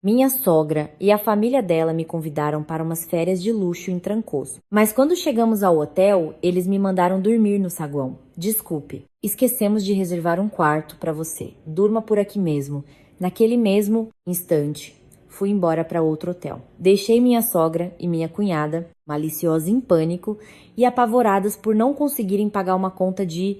Minha sogra e a família dela me convidaram para umas férias de luxo em Trancoso. Mas quando chegamos ao hotel, eles me mandaram dormir no saguão. Desculpe, esquecemos de reservar um quarto para você. Durma por aqui mesmo. Naquele mesmo instante, fui embora para outro hotel. Deixei minha sogra e minha cunhada, maliciosa em pânico e apavoradas por não conseguirem pagar uma conta de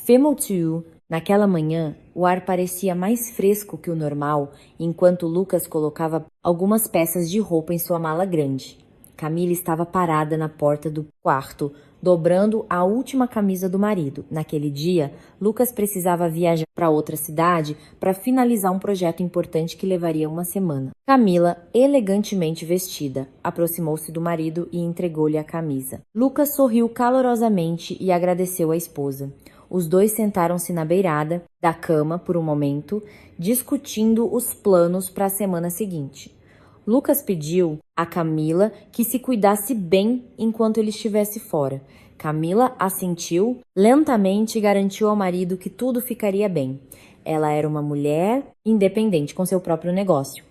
Femotu. Naquela manhã, o ar parecia mais fresco que o normal, enquanto Lucas colocava algumas peças de roupa em sua mala grande. Camila estava parada na porta do quarto, dobrando a última camisa do marido. Naquele dia, Lucas precisava viajar para outra cidade para finalizar um projeto importante que levaria uma semana. Camila, elegantemente vestida, aproximou-se do marido e entregou-lhe a camisa. Lucas sorriu calorosamente e agradeceu à esposa. Os dois sentaram-se na beirada da cama por um momento, discutindo os planos para a semana seguinte. Lucas pediu a Camila que se cuidasse bem enquanto ele estivesse fora. Camila assentiu lentamente e garantiu ao marido que tudo ficaria bem. Ela era uma mulher independente com seu próprio negócio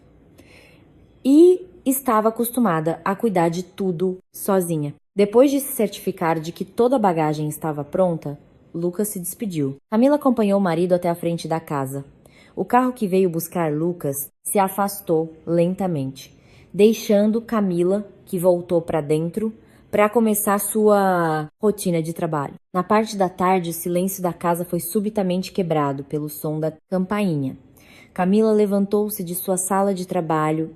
e estava acostumada a cuidar de tudo sozinha. Depois de se certificar de que toda a bagagem estava pronta, Lucas se despediu. Camila acompanhou o marido até a frente da casa. O carro que veio buscar Lucas se afastou lentamente, deixando Camila, que voltou para dentro, para começar sua rotina de trabalho. Na parte da tarde, o silêncio da casa foi subitamente quebrado pelo som da campainha. Camila levantou-se de sua sala de trabalho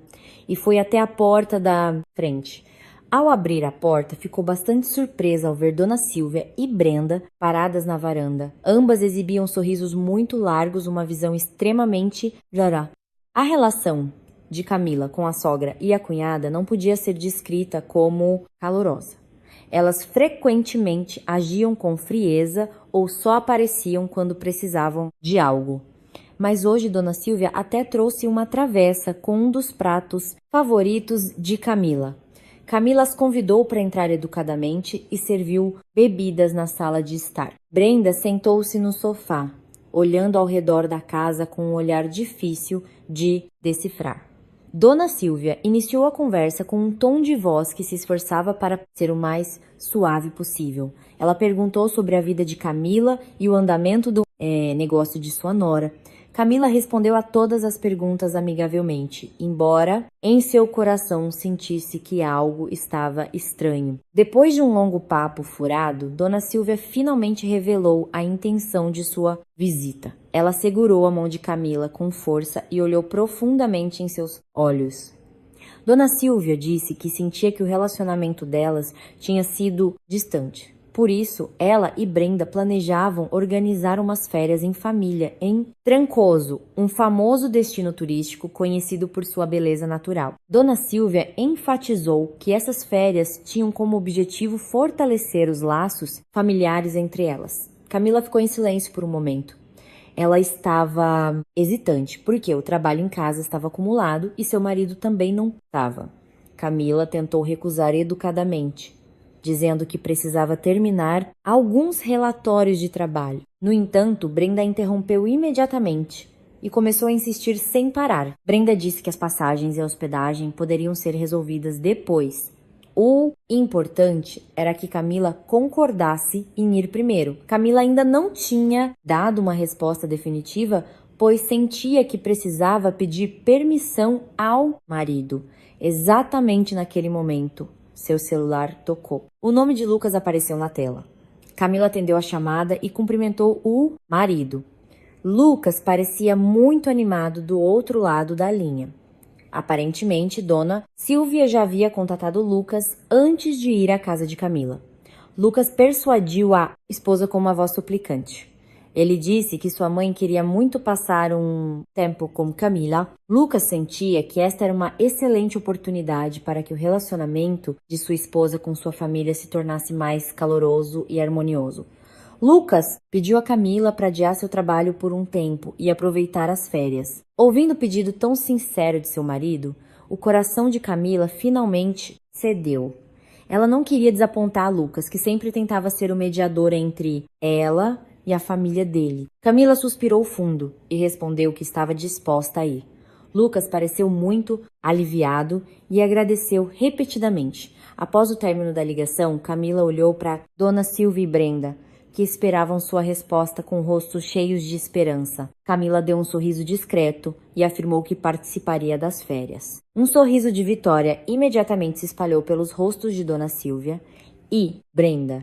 e foi até a porta da frente. Ao abrir a porta, ficou bastante surpresa ao ver Dona Silvia e Brenda paradas na varanda. Ambas exibiam sorrisos muito largos, uma visão extremamente rara. A relação de Camila com a sogra e a cunhada não podia ser descrita como calorosa. Elas frequentemente agiam com frieza ou só apareciam quando precisavam de algo. Mas hoje Dona Silvia até trouxe uma travessa com um dos pratos favoritos de Camila. Camila as convidou para entrar educadamente e serviu bebidas na sala de estar. Brenda sentou-se no sofá, olhando ao redor da casa com um olhar difícil de decifrar. Dona Silvia iniciou a conversa com um tom de voz que se esforçava para ser o mais suave possível. Ela perguntou sobre a vida de Camila e o andamento do negócio de sua nora. Camila respondeu a todas as perguntas amigavelmente, embora em seu coração sentisse que algo estava estranho. Depois de um longo papo furado, Dona Silvia finalmente revelou a intenção de sua visita. Ela segurou a mão de Camila com força e olhou profundamente em seus olhos. Dona Silvia disse que sentia que o relacionamento delas tinha sido distante. Por isso, ela e Brenda planejavam organizar umas férias em família em Trancoso, um famoso destino turístico conhecido por sua beleza natural. Dona Silvia enfatizou que essas férias tinham como objetivo fortalecer os laços familiares entre elas. Camila ficou em silêncio por um momento. Ela estava hesitante, porque o trabalho em casa estava acumulado e seu marido também não estava. Camila tentou recusar educadamente, dizendo que precisava terminar alguns relatórios de trabalho. No entanto, Brenda interrompeu imediatamente e começou a insistir sem parar. Brenda disse que as passagens e a hospedagem poderiam ser resolvidas depois. O importante era que Camila concordasse em ir primeiro. Camila ainda não tinha dado uma resposta definitiva, pois sentia que precisava pedir permissão ao marido. Exatamente naquele momento, seu celular tocou. O nome de Lucas apareceu na tela. Camila atendeu a chamada e cumprimentou o marido. Lucas parecia muito animado do outro lado da linha. Aparentemente, Dona Silvia já havia contatado Lucas antes de ir à casa de Camila. Lucas persuadiu a esposa com uma voz suplicante. Ele disse que sua mãe queria muito passar um tempo com Camila. Lucas sentia que esta era uma excelente oportunidade para que o relacionamento de sua esposa com sua família se tornasse mais caloroso e harmonioso. Lucas pediu a Camila para adiar seu trabalho por um tempo e aproveitar as férias. Ouvindo o pedido tão sincero de seu marido, o coração de Camila finalmente cedeu. Ela não queria desapontar Lucas, que sempre tentava ser o mediador entre ela e a família dele. Camila suspirou fundo e respondeu que estava disposta a ir. Lucas pareceu muito aliviado e agradeceu repetidamente. Após o término da ligação, Camila olhou para Dona Silvia e Brenda, que esperavam sua resposta com rostos cheios de esperança. Camila deu um sorriso discreto e afirmou que participaria das férias. Um sorriso de vitória imediatamente se espalhou pelos rostos de Dona Silvia e Brenda.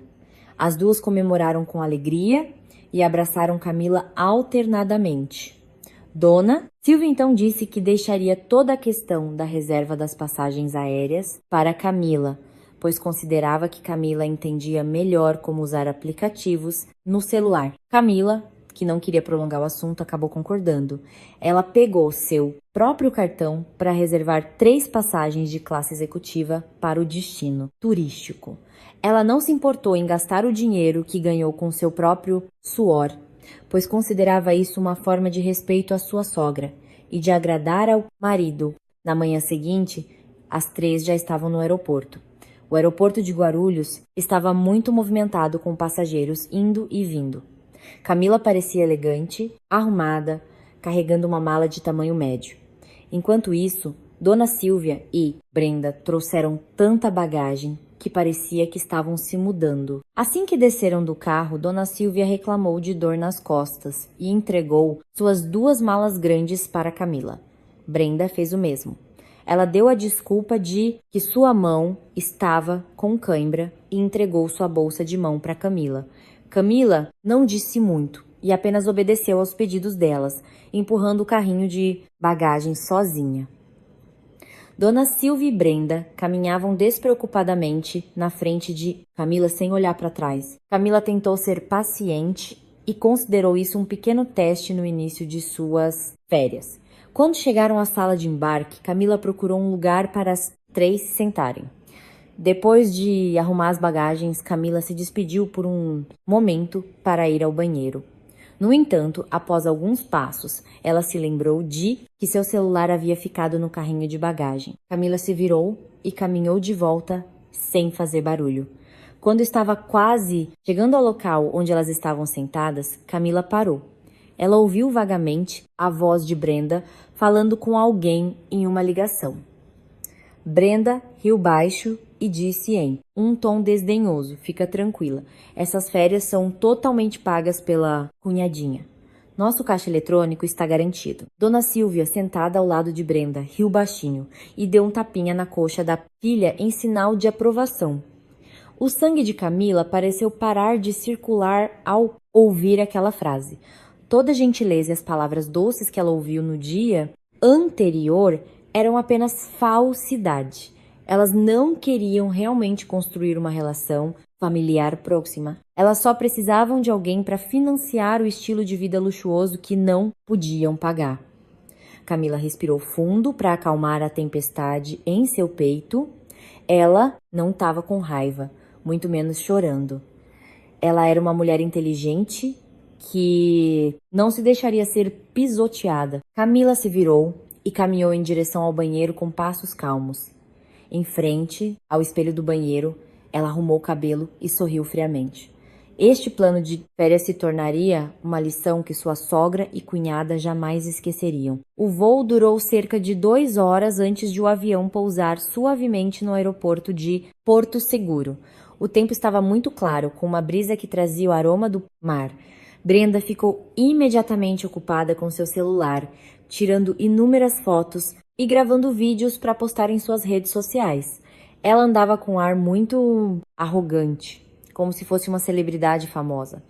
As duas comemoraram com alegria e abraçaram Camila alternadamente. Dona Silvia então disse que deixaria toda a questão da reserva das passagens aéreas para Camila, pois considerava que Camila entendia melhor como usar aplicativos no celular. Camila, que não queria prolongar o assunto, acabou concordando. Ela pegou seu próprio cartão para reservar 3 passagens de classe executiva para o destino turístico. Ela não se importou em gastar o dinheiro que ganhou com seu próprio suor, pois considerava isso uma forma de respeito à sua sogra e de agradar ao marido. Na manhã seguinte, as 3 já estavam no aeroporto. O aeroporto de Guarulhos estava muito movimentado com passageiros indo e vindo. Camila parecia elegante, arrumada, carregando uma mala de tamanho médio. Enquanto isso, Dona Silvia e Brenda trouxeram tanta bagagem que parecia que estavam se mudando. Assim que desceram do carro, Dona Silvia reclamou de dor nas costas e entregou suas 2 malas grandes para Camila. Brenda fez o mesmo. Ela deu a desculpa de que sua mão estava com cãibra e entregou sua bolsa de mão para Camila. Camila não disse muito e apenas obedeceu aos pedidos delas, empurrando o carrinho de bagagem sozinha. Dona Silvia e Brenda caminhavam despreocupadamente na frente de Camila sem olhar para trás. Camila tentou ser paciente e considerou isso um pequeno teste no início de suas férias. Quando chegaram à sala de embarque, Camila procurou um lugar para as 3 se sentarem. Depois de arrumar as bagagens, Camila se despediu por um momento para ir ao banheiro. No entanto, após alguns passos, ela se lembrou de que seu celular havia ficado no carrinho de bagagem. Camila se virou e caminhou de volta sem fazer barulho. Quando estava quase chegando ao local onde elas estavam sentadas, Camila parou. Ela ouviu vagamente a voz de Brenda falando com alguém em uma ligação. Brenda riu baixo e disse em um tom desdenhoso: "Fica tranquila, essas férias são totalmente pagas pela cunhadinha. Nosso caixa eletrônico está garantido." Dona Silvia, sentada ao lado de Brenda, riu baixinho e deu um tapinha na coxa da filha em sinal de aprovação. O sangue de Camila pareceu parar de circular ao ouvir aquela frase. Toda a gentileza e as palavras doces que ela ouviu no dia anterior eram apenas falsidade. Elas não queriam realmente construir uma relação familiar próxima. Elas só precisavam de alguém para financiar o estilo de vida luxuoso que não podiam pagar. Camila respirou fundo para acalmar a tempestade em seu peito. Ela não estava com raiva, muito menos chorando. Ela era uma mulher inteligente que não se deixaria ser pisoteada. Camila se virou e caminhou em direção ao banheiro com passos calmos. Em frente ao espelho do banheiro, ela arrumou o cabelo e sorriu friamente. Este plano de férias se tornaria uma lição que sua sogra e cunhada jamais esqueceriam. O voo durou cerca de 2 horas antes de o avião pousar suavemente no aeroporto de Porto Seguro. O tempo estava muito claro, com uma brisa que trazia o aroma do mar. Brenda ficou imediatamente ocupada com seu celular, tirando inúmeras fotos e gravando vídeos para postar em suas redes sociais. Ela andava com um ar muito arrogante, como se fosse uma celebridade famosa.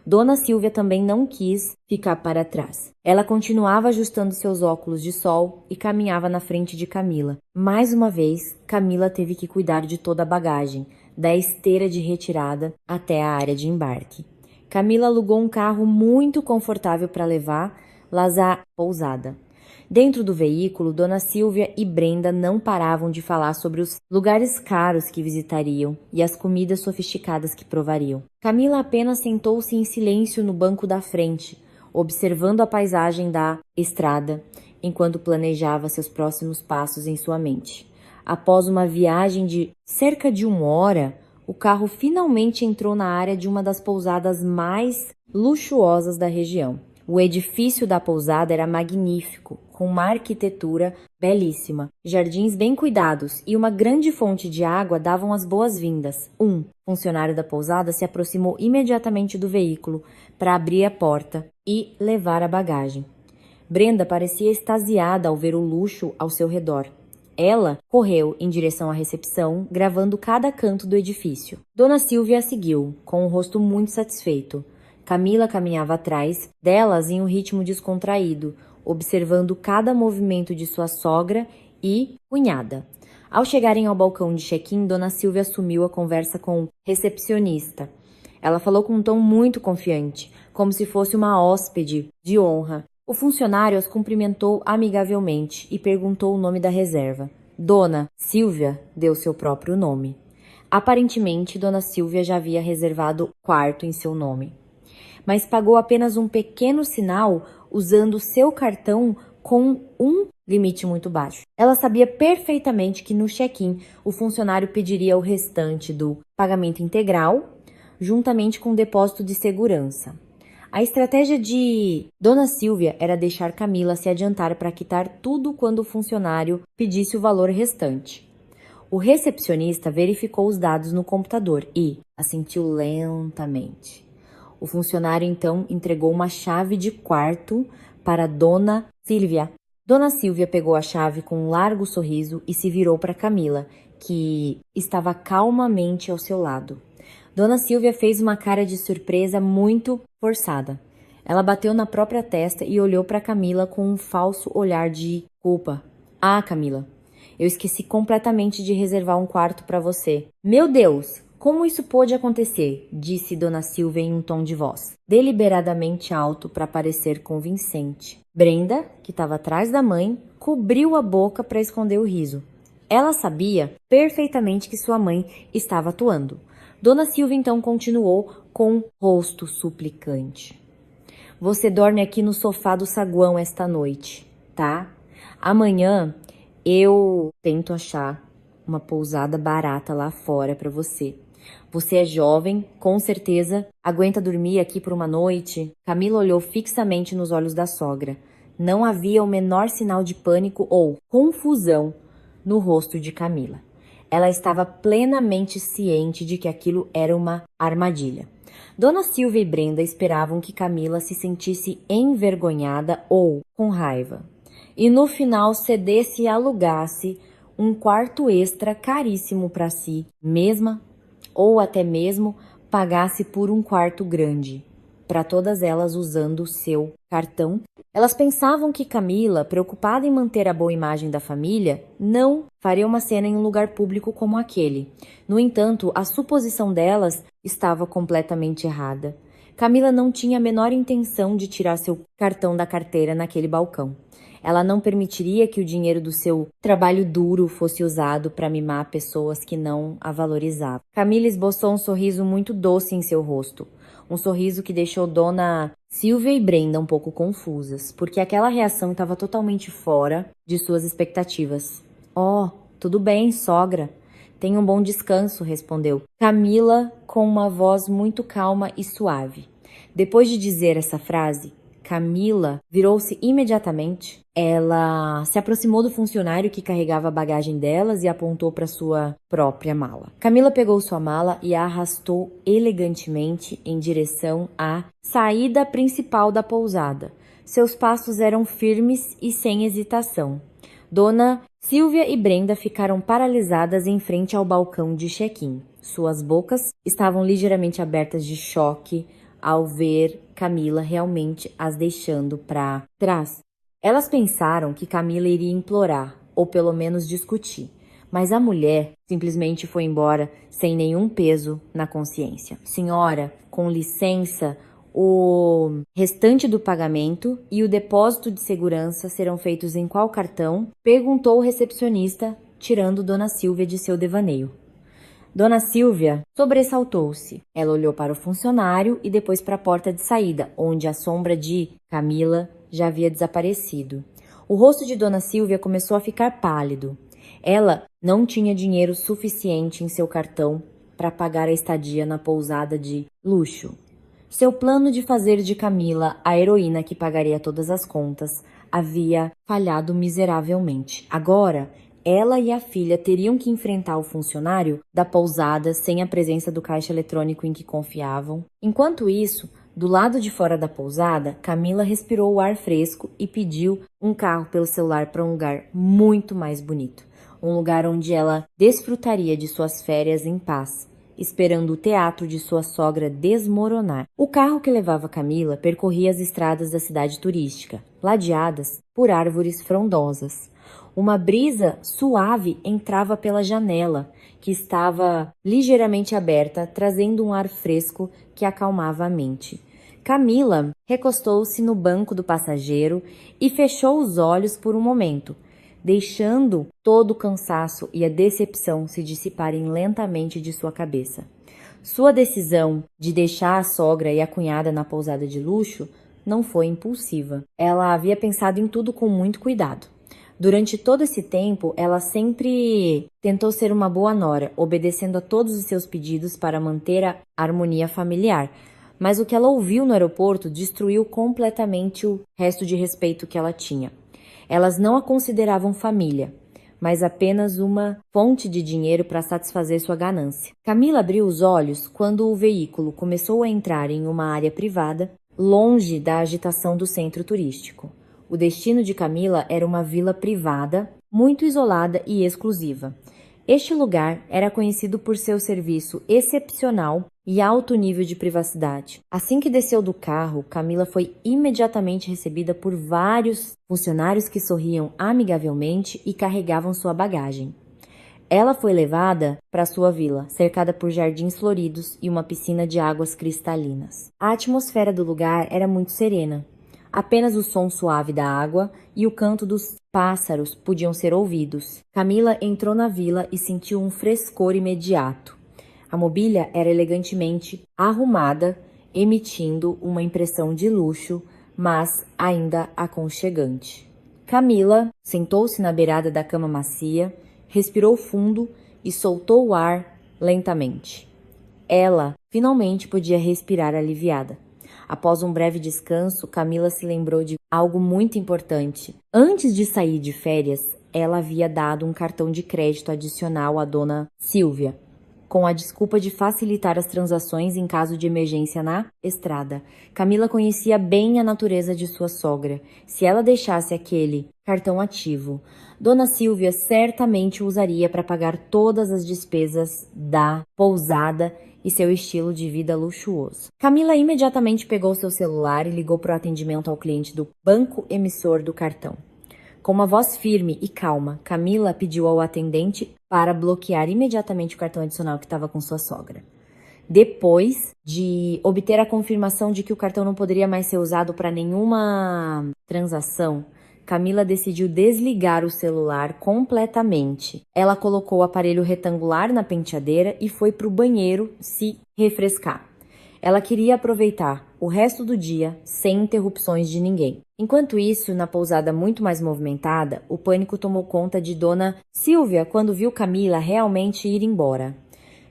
Dona Silvia também não quis ficar para trás. Ela continuava ajustando seus óculos de sol e caminhava na frente de Camila. Mais uma vez, Camila teve que cuidar de toda a bagagem, da esteira de retirada até a área de embarque. Camila alugou um carro muito confortável para levá-las à pousada. Dentro do veículo, Dona Silvia e Brenda não paravam de falar sobre os lugares caros que visitariam e as comidas sofisticadas que provariam. Camila apenas sentou-se em silêncio no banco da frente, observando a paisagem da estrada, enquanto planejava seus próximos passos em sua mente. Após uma viagem de cerca de 1 hora, o carro finalmente entrou na área de uma das pousadas mais luxuosas da região. O edifício da pousada era magnífico, com uma arquitetura belíssima, jardins bem cuidados e uma grande fonte de água davam as boas-vindas. Um funcionário da pousada se aproximou imediatamente do veículo para abrir a porta e levar a bagagem. Brenda parecia extasiada ao ver o luxo ao seu redor. Ela correu em direção à recepção, gravando cada canto do edifício. Dona Silvia a seguiu, com o rosto muito satisfeito. Camila caminhava atrás delas em um ritmo descontraído, observando cada movimento de sua sogra e cunhada. Ao chegarem ao balcão de check-in, Dona Silvia assumiu a conversa com o recepcionista. Ela falou com um tom muito confiante, como se fosse uma hóspede de honra. O funcionário as cumprimentou amigavelmente e perguntou o nome da reserva. Dona Silvia deu seu próprio nome. Aparentemente, Dona Silvia já havia reservado quarto em seu nome, mas pagou apenas um pequeno sinal usando seu cartão com um limite muito baixo. Ela sabia perfeitamente que no check-in o funcionário pediria o restante do pagamento integral, juntamente com o depósito de segurança. A estratégia de Dona Silvia era deixar Camila se adiantar para quitar tudo quando o funcionário pedisse o valor restante. O recepcionista verificou os dados no computador e assentiu lentamente. O funcionário então entregou uma chave de quarto para Dona Silvia. Dona Silvia pegou a chave com um largo sorriso e se virou para Camila, que estava calmamente ao seu lado. Dona Silvia fez uma cara de surpresa muito forçada. Ela bateu na própria testa e olhou para Camila com um falso olhar de culpa. Ah, Camila, eu esqueci completamente de reservar um quarto para você. Meu Deus, como isso pôde acontecer? Disse Dona Silvia em um tom de voz, deliberadamente alto para parecer convincente. Brenda, que estava atrás da mãe, cobriu a boca para esconder o riso. Ela sabia perfeitamente que sua mãe estava atuando. Dona Silvia então continuou com rosto suplicante. Você dorme aqui no sofá do saguão esta noite, tá? Amanhã eu tento achar uma pousada barata lá fora para você. Você é jovem, com certeza aguenta dormir aqui por uma noite? Camila olhou fixamente nos olhos da sogra. Não havia o menor sinal de pânico ou confusão no rosto de Camila. Ela estava plenamente ciente de que aquilo era uma armadilha. Dona Silvia e Brenda esperavam que Camila se sentisse envergonhada ou com raiva, e no final cedesse e alugasse um quarto extra caríssimo para si mesma, ou até mesmo pagasse por um quarto grande, para todas elas usando o seu cartão. Elas pensavam que Camila, preocupada em manter a boa imagem da família, não faria uma cena em um lugar público como aquele. No entanto, a suposição delas estava completamente errada. Camila não tinha a menor intenção de tirar seu cartão da carteira naquele balcão. Ela não permitiria que o dinheiro do seu trabalho duro fosse usado para mimar pessoas que não a valorizavam. Camila esboçou um sorriso muito doce em seu rosto. Um sorriso que deixou Dona Silvia e Brenda um pouco confusas, porque aquela reação estava totalmente fora de suas expectativas. Oh, tudo bem, sogra. Tenha um bom descanso, respondeu Camila com uma voz muito calma e suave. Depois de dizer essa frase, Camila virou-se imediatamente. Ela se aproximou do funcionário que carregava a bagagem delas e apontou para sua própria mala. Camila pegou sua mala e a arrastou elegantemente em direção à saída principal da pousada. Seus passos eram firmes e sem hesitação. Dona Silvia e Brenda ficaram paralisadas em frente ao balcão de check-in. Suas bocas estavam ligeiramente abertas de choque ao ver Camila realmente as deixando para trás. Elas pensaram que Camila iria implorar, ou pelo menos discutir, mas a mulher simplesmente foi embora sem nenhum peso na consciência. Senhora, com licença, o restante do pagamento e o depósito de segurança serão feitos em qual cartão? Perguntou o recepcionista, tirando Dona Silvia de seu devaneio. Dona Silvia sobressaltou-se. Ela olhou para o funcionário e depois para a porta de saída, onde a sombra de Camila já havia desaparecido. O rosto de Dona Silvia começou a ficar pálido. Ela não tinha dinheiro suficiente em seu cartão para pagar a estadia na pousada de luxo. Seu plano de fazer de Camila a heroína que pagaria todas as contas havia falhado miseravelmente. Agora, ela e a filha teriam que enfrentar o funcionário da pousada sem a presença do caixa eletrônico em que confiavam. Enquanto isso, do lado de fora da pousada, Camila respirou o ar fresco e pediu um carro pelo celular para um lugar muito mais bonito. Um lugar onde ela desfrutaria de suas férias em paz, esperando o teatro de sua sogra desmoronar. O carro que levava Camila percorria as estradas da cidade turística, ladeadas por árvores frondosas. Uma brisa suave entrava pela janela, que estava ligeiramente aberta, trazendo um ar fresco que acalmava a mente. Camila recostou-se no banco do passageiro e fechou os olhos por um momento, deixando todo o cansaço e a decepção se dissiparem lentamente de sua cabeça. Sua decisão de deixar a sogra e a cunhada na pousada de luxo não foi impulsiva. Ela havia pensado em tudo com muito cuidado. Durante todo esse tempo, ela sempre tentou ser uma boa nora, obedecendo a todos os seus pedidos para manter a harmonia familiar. Mas o que ela ouviu no aeroporto destruiu completamente o resto de respeito que ela tinha. Elas não a consideravam família, mas apenas uma fonte de dinheiro para satisfazer sua ganância. Camila abriu os olhos quando o veículo começou a entrar em uma área privada, longe da agitação do centro turístico. O destino de Camila era uma vila privada, muito isolada e exclusiva. Este lugar era conhecido por seu serviço excepcional e alto nível de privacidade. Assim que desceu do carro, Camila foi imediatamente recebida por vários funcionários que sorriam amigavelmente e carregavam sua bagagem. Ela foi levada para sua vila, cercada por jardins floridos e uma piscina de águas cristalinas. A atmosfera do lugar era muito serena. Apenas o som suave da água e o canto dos pássaros podiam ser ouvidos. Camila entrou na vila e sentiu um frescor imediato. A mobília era elegantemente arrumada, emitindo uma impressão de luxo, mas ainda aconchegante. Camila sentou-se na beirada da cama macia, respirou fundo e soltou o ar lentamente. Ela finalmente podia respirar aliviada. Após um breve descanso, Camila se lembrou de algo muito importante. Antes de sair de férias, ela havia dado um cartão de crédito adicional à dona Silvia, com a desculpa de facilitar as transações em caso de emergência na estrada. Camila conhecia bem a natureza de sua sogra. Se ela deixasse aquele cartão ativo, Dona Silvia certamente o usaria para pagar todas as despesas da pousada e seu estilo de vida luxuoso. Camila imediatamente pegou seu celular e ligou para o atendimento ao cliente do banco emissor do cartão. Com uma voz firme e calma, Camila pediu ao atendente para bloquear imediatamente o cartão adicional que estava com sua sogra. Depois de obter a confirmação de que o cartão não poderia mais ser usado para nenhuma transação, Camila decidiu desligar o celular completamente. Ela colocou o aparelho retangular na penteadeira e foi para o banheiro se refrescar. Ela queria aproveitar o resto do dia sem interrupções de ninguém. Enquanto isso, na pousada muito mais movimentada, o pânico tomou conta de Dona Silvia quando viu Camila realmente ir embora.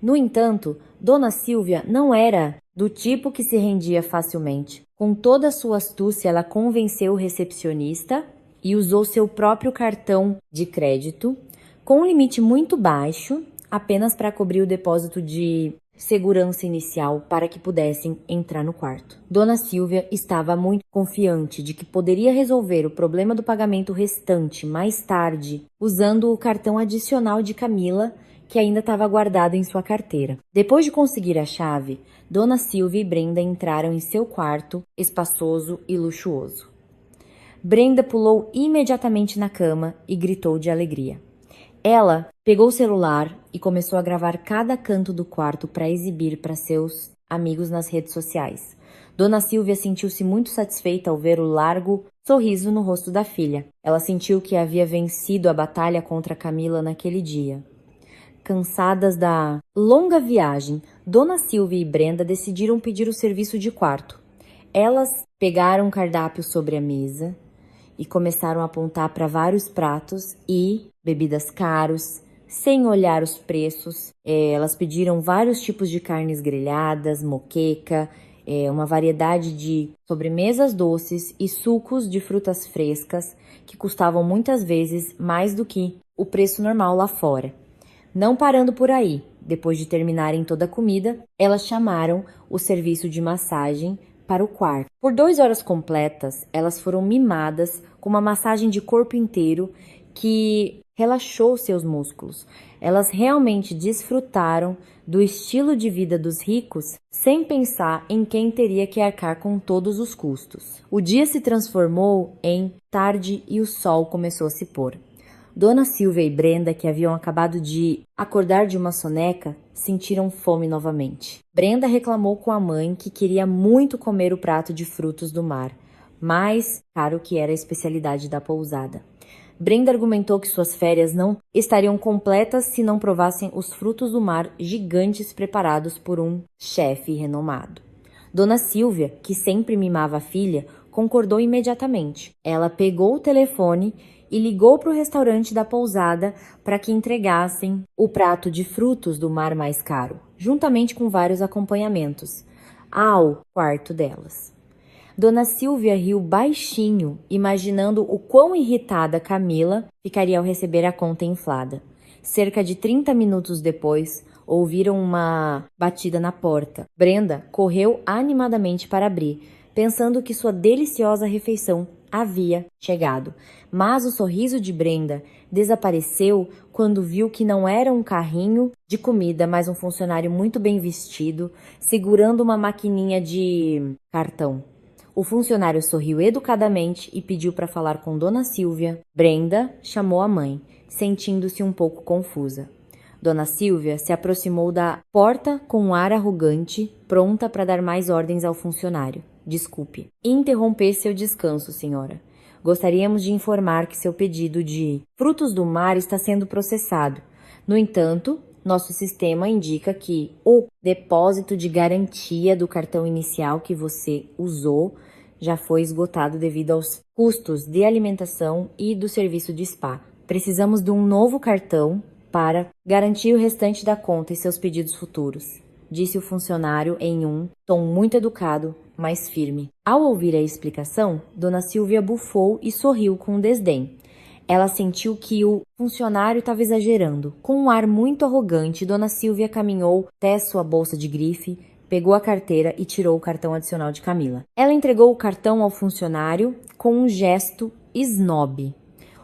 No entanto, Dona Silvia não era do tipo que se rendia facilmente. Com toda a sua astúcia, ela convenceu o recepcionista e usou seu próprio cartão de crédito, com um limite muito baixo, apenas para cobrir o depósito de segurança inicial para que pudessem entrar no quarto. Dona Silvia estava muito confiante de que poderia resolver o problema do pagamento restante mais tarde, usando o cartão adicional de Camila, que ainda estava guardado em sua carteira. Depois de conseguir a chave, Dona Silvia e Brenda entraram em seu quarto, espaçoso e luxuoso. Brenda pulou imediatamente na cama e gritou de alegria. Ela pegou o celular e começou a gravar cada canto do quarto para exibir para seus amigos nas redes sociais. Dona Silvia sentiu-se muito satisfeita ao ver o largo sorriso no rosto da filha. Ela sentiu que havia vencido a batalha contra Camila naquele dia. Cansadas da longa viagem, Dona Silvia e Brenda decidiram pedir o serviço de quarto. Elas pegaram um cardápio sobre a mesa e começaram a apontar para vários pratos e bebidas caros, sem olhar os preços. Elas pediram vários tipos de carnes grelhadas, moqueca uma variedade de sobremesas doces e sucos de frutas frescas que custavam muitas vezes mais do que o preço normal lá fora. Não parando por aí, depois de terminarem toda a comida, elas chamaram o serviço de massagem para o quarto. Por 2 horas completas, elas foram mimadas com uma massagem de corpo inteiro que relaxou seus músculos. Elas realmente desfrutaram do estilo de vida dos ricos sem pensar em quem teria que arcar com todos os custos. O dia se transformou em tarde e o sol começou a se pôr. Dona Silvia e Brenda, que haviam acabado de acordar de uma soneca, sentiram fome novamente. Brenda reclamou com a mãe que queria muito comer o prato de frutos do mar, mais caro que era a especialidade da pousada. Brenda argumentou que suas férias não estariam completas se não provassem os frutos do mar gigantes preparados por um chefe renomado. Dona Silvia, que sempre mimava a filha, concordou imediatamente. Ela pegou o telefone e ligou para o restaurante da pousada para que entregassem o prato de frutos do mar mais caro, juntamente com vários acompanhamentos, ao quarto delas. Dona Silvia riu baixinho, imaginando o quão irritada Camila ficaria ao receber a conta inflada. Cerca de 30 minutos depois, ouviram uma batida na porta. Brenda correu animadamente para abrir, pensando que sua deliciosa refeição havia chegado. Mas o sorriso de Brenda desapareceu quando viu que não era um carrinho de comida, mas um funcionário muito bem vestido, segurando uma maquininha de cartão. O funcionário sorriu educadamente e pediu para falar com Dona Silvia. Brenda chamou a mãe, sentindo-se um pouco confusa. Dona Silvia se aproximou da porta com um ar arrogante, pronta para dar mais ordens ao funcionário. Desculpe. Interromper seu descanso, senhora. Gostaríamos de informar que seu pedido de frutos do mar está sendo processado. No entanto, nosso sistema indica que o depósito de garantia do cartão inicial que você usou já foi esgotado devido aos custos de alimentação e do serviço de spa. Precisamos de um novo cartão para garantir o restante da conta e seus pedidos futuros, disse o funcionário em um tom muito educado, mas firme. Ao ouvir a explicação, Dona Silvia bufou e sorriu com desdém. Ela sentiu que o funcionário estava exagerando. Com um ar muito arrogante, Dona Silvia caminhou até sua bolsa de grife, pegou a carteira e tirou o cartão adicional de Camila. Ela entregou o cartão ao funcionário com um gesto snob.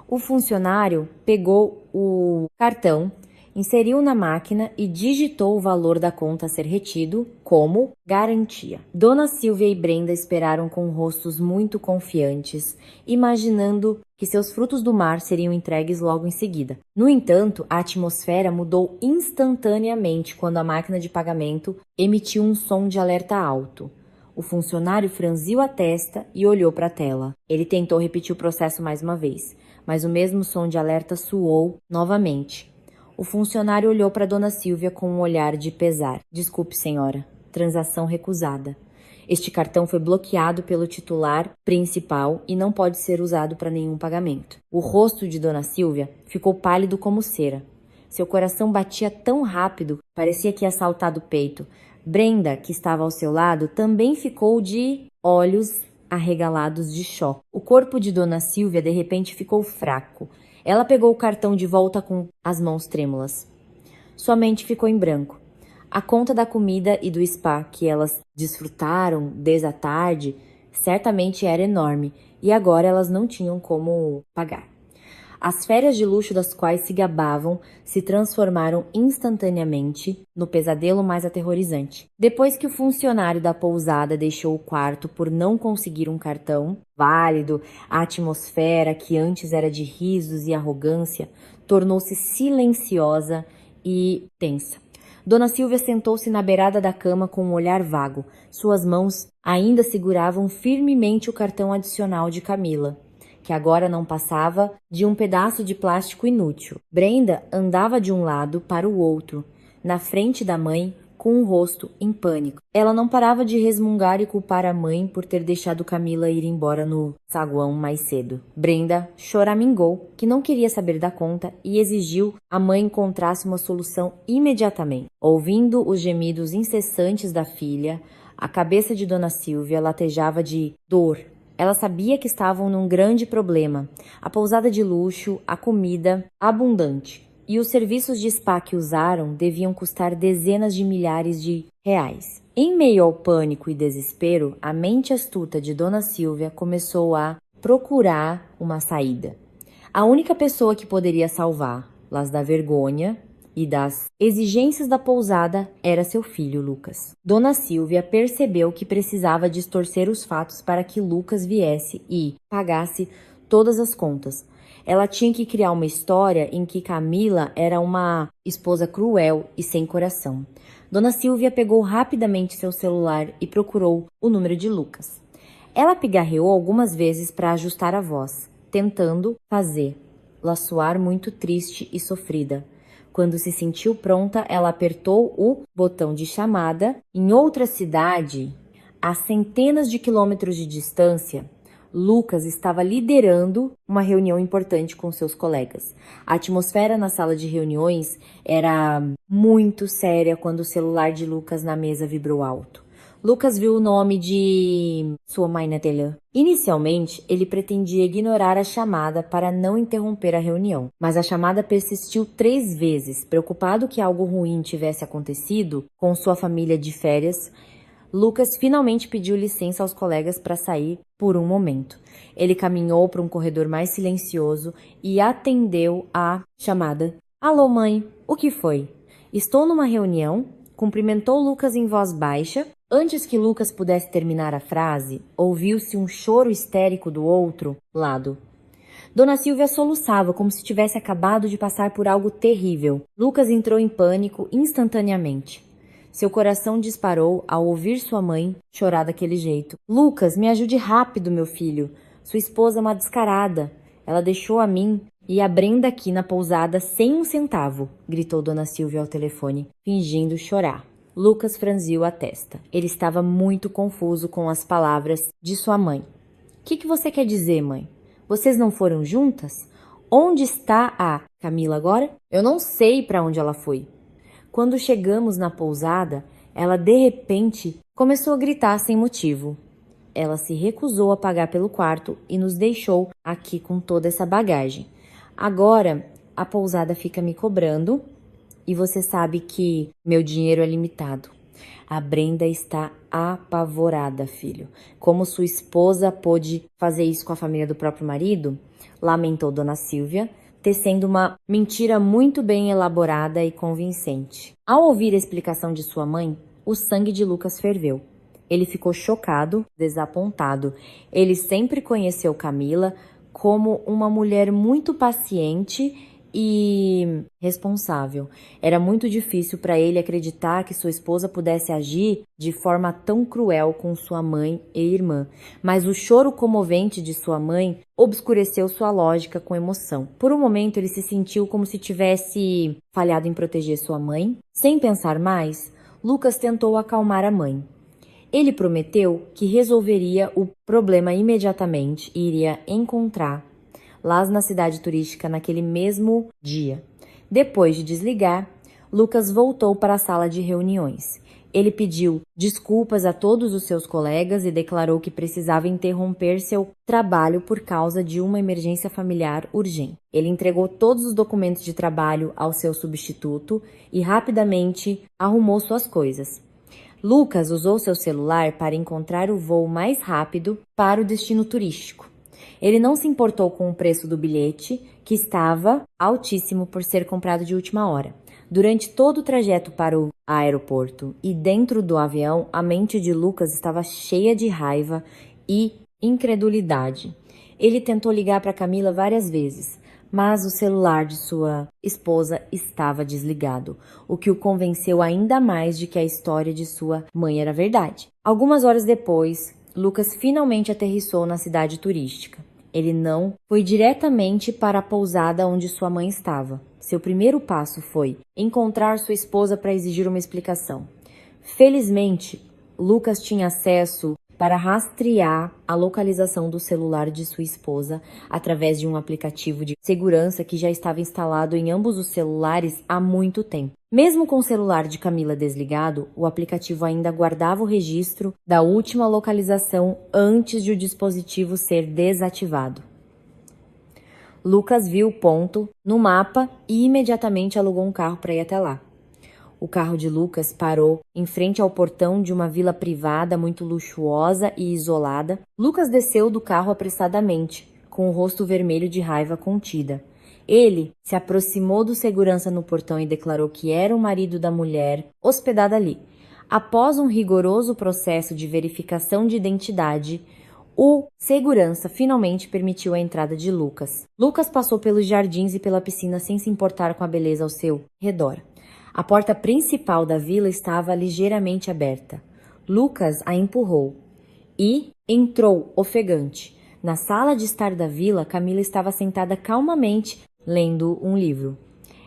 O funcionário pegou o cartão, inseriu na máquina e digitou o valor da conta a ser retido como garantia. Dona Silvia e Brenda esperaram com rostos muito confiantes, imaginando que seus frutos do mar seriam entregues logo em seguida. No entanto, a atmosfera mudou instantaneamente quando a máquina de pagamento emitiu um som de alerta alto. O funcionário franziu a testa e olhou para a tela. Ele tentou repetir o processo mais uma vez, mas o mesmo som de alerta soou novamente. O funcionário olhou para Dona Silvia com um olhar de pesar. Desculpe, senhora. Transação recusada. Este cartão foi bloqueado pelo titular principal e não pode ser usado para nenhum pagamento. O rosto de Dona Silvia ficou pálido como cera. Seu coração batia tão rápido, parecia que ia saltar do peito. Brenda, que estava ao seu lado, também ficou de olhos arregalados de choque. O corpo de Dona Silvia de repente ficou fraco. Ela pegou o cartão de volta com as mãos trêmulas. Sua mente ficou em branco. A conta da comida e do spa que elas desfrutaram desde a tarde certamente era enorme e agora elas não tinham como pagar. As férias de luxo das quais se gabavam se transformaram instantaneamente no pesadelo mais aterrorizante. Depois que o funcionário da pousada deixou o quarto por não conseguir um cartão válido, a atmosfera, que antes era de risos e arrogância, tornou-se silenciosa e tensa. Dona Silvia sentou-se na beirada da cama com um olhar vago. Suas mãos ainda seguravam firmemente o cartão adicional de Camila, que agora não passava de um pedaço de plástico inútil. Brenda andava de um lado para o outro, na frente da mãe, com o rosto em pânico. Ela não parava de resmungar e culpar a mãe por ter deixado Camila ir embora no saguão mais cedo. Brenda choramingou que não queria saber da conta e exigiu a mãe encontrasse uma solução imediatamente. Ouvindo os gemidos incessantes da filha, A cabeça de Dona Silvia latejava de dor. Ela sabia que estavam num grande problema. A pousada de luxo, a comida abundante e os serviços de spa que usaram deviam custar dezenas de milhares de reais. Em meio ao pânico e desespero, a mente astuta de Dona Silvia começou a procurar uma saída. A única pessoa que poderia salvá-las da vergonha e das exigências da pousada era seu filho, Lucas. Dona Silvia percebeu que precisava distorcer os fatos para que Lucas viesse e pagasse todas as contas. Ela tinha que criar uma história em que Camila era uma esposa cruel e sem coração. Dona Silvia pegou rapidamente seu celular e procurou o número de Lucas. Ela pigarreou algumas vezes para ajustar a voz, tentando fazê-la soar muito triste e sofrida. Quando se sentiu pronta, ela apertou o botão de chamada. Em outra cidade, a centenas de quilômetros de distância, Lucas estava liderando uma reunião importante com seus colegas. A atmosfera na sala de reuniões era muito séria quando o celular de Lucas na mesa vibrou alto. Lucas viu o nome de sua mãe na tela. Inicialmente, ele pretendia ignorar a chamada para não interromper a reunião, mas a chamada persistiu 3 vezes. Preocupado que algo ruim tivesse acontecido com sua família de férias, Lucas finalmente pediu licença aos colegas para sair por um momento. Ele caminhou para um corredor mais silencioso e atendeu a chamada. Alô, mãe, o que foi? Estou numa reunião. Cumprimentou Lucas em voz baixa. Antes que Lucas pudesse terminar a frase, ouviu-se um choro histérico do outro lado. Dona Silvia soluçava como se tivesse acabado de passar por algo terrível. Lucas entrou em pânico instantaneamente. Seu coração disparou ao ouvir sua mãe chorar daquele jeito. Lucas, me ajude rápido, meu filho. Sua esposa é uma descarada. Ela deixou a mim e a Brenda aqui na pousada sem um centavo, gritou Dona Silvia ao telefone, fingindo chorar. Lucas franziu a testa. Ele estava muito confuso com as palavras de sua mãe. O que você quer dizer, mãe? Vocês não foram juntas? Onde está a Camila agora? Eu não sei para onde ela foi. Quando chegamos na pousada, ela de repente começou a gritar sem motivo. Ela se recusou a pagar pelo quarto e nos deixou aqui com toda essa bagagem. Agora, a pousada fica me cobrando e você sabe que meu dinheiro é limitado. A Brenda está apavorada, filho. Como sua esposa pôde fazer isso com a família do próprio marido? Lamentou Dona Silvia, tecendo uma mentira muito bem elaborada e convincente. Ao ouvir a explicação de sua mãe, o sangue de Lucas ferveu. Ele ficou chocado, desapontado. Ele sempre conheceu Camila como uma mulher muito paciente e responsável. Era muito difícil para ele acreditar que sua esposa pudesse agir de forma tão cruel com sua mãe e irmã. Mas o choro comovente de sua mãe obscureceu sua lógica com emoção. Por um momento ele se sentiu como se tivesse falhado em proteger sua mãe. Sem pensar mais, Lucas tentou acalmar a mãe. Ele prometeu que resolveria o problema imediatamente e iria encontrar lá na cidade turística naquele mesmo dia. Depois de desligar, Lucas voltou para a sala de reuniões. Ele pediu desculpas a todos os seus colegas e declarou que precisava interromper seu trabalho por causa de uma emergência familiar urgente. Ele entregou todos os documentos de trabalho ao seu substituto e rapidamente arrumou suas coisas. Lucas usou seu celular para encontrar o voo mais rápido para o destino turístico. Ele não se importou com o preço do bilhete, que estava altíssimo por ser comprado de última hora. Durante todo o trajeto para o aeroporto e dentro do avião, a mente de Lucas estava cheia de raiva e incredulidade. Ele tentou ligar para Camila várias vezes, mas o celular de sua esposa estava desligado, o que o convenceu ainda mais de que a história de sua mãe era verdade. Algumas horas depois, Lucas finalmente aterrissou na cidade turística. Ele não foi diretamente para a pousada onde sua mãe estava. Seu primeiro passo foi encontrar sua esposa para exigir uma explicação. Felizmente, Lucas tinha acesso para rastrear a localização do celular de sua esposa através de um aplicativo de segurança que já estava instalado em ambos os celulares há muito tempo. Mesmo com o celular de Camila desligado, o aplicativo ainda guardava o registro da última localização antes de o dispositivo ser desativado. Lucas viu o ponto no mapa e imediatamente alugou um carro para ir até lá. O carro de Lucas parou em frente ao portão de uma vila privada muito luxuosa e isolada. Lucas desceu do carro apressadamente, com o rosto vermelho de raiva contida. Ele se aproximou do segurança no portão e declarou que era o marido da mulher hospedada ali. Após um rigoroso processo de verificação de identidade, o segurança finalmente permitiu a entrada de Lucas. Lucas passou pelos jardins e pela piscina sem se importar com a beleza ao seu redor. A porta principal da vila estava ligeiramente aberta. Lucas a empurrou e entrou ofegante. Na sala de estar da vila, Camila estava sentada calmamente, lendo um livro.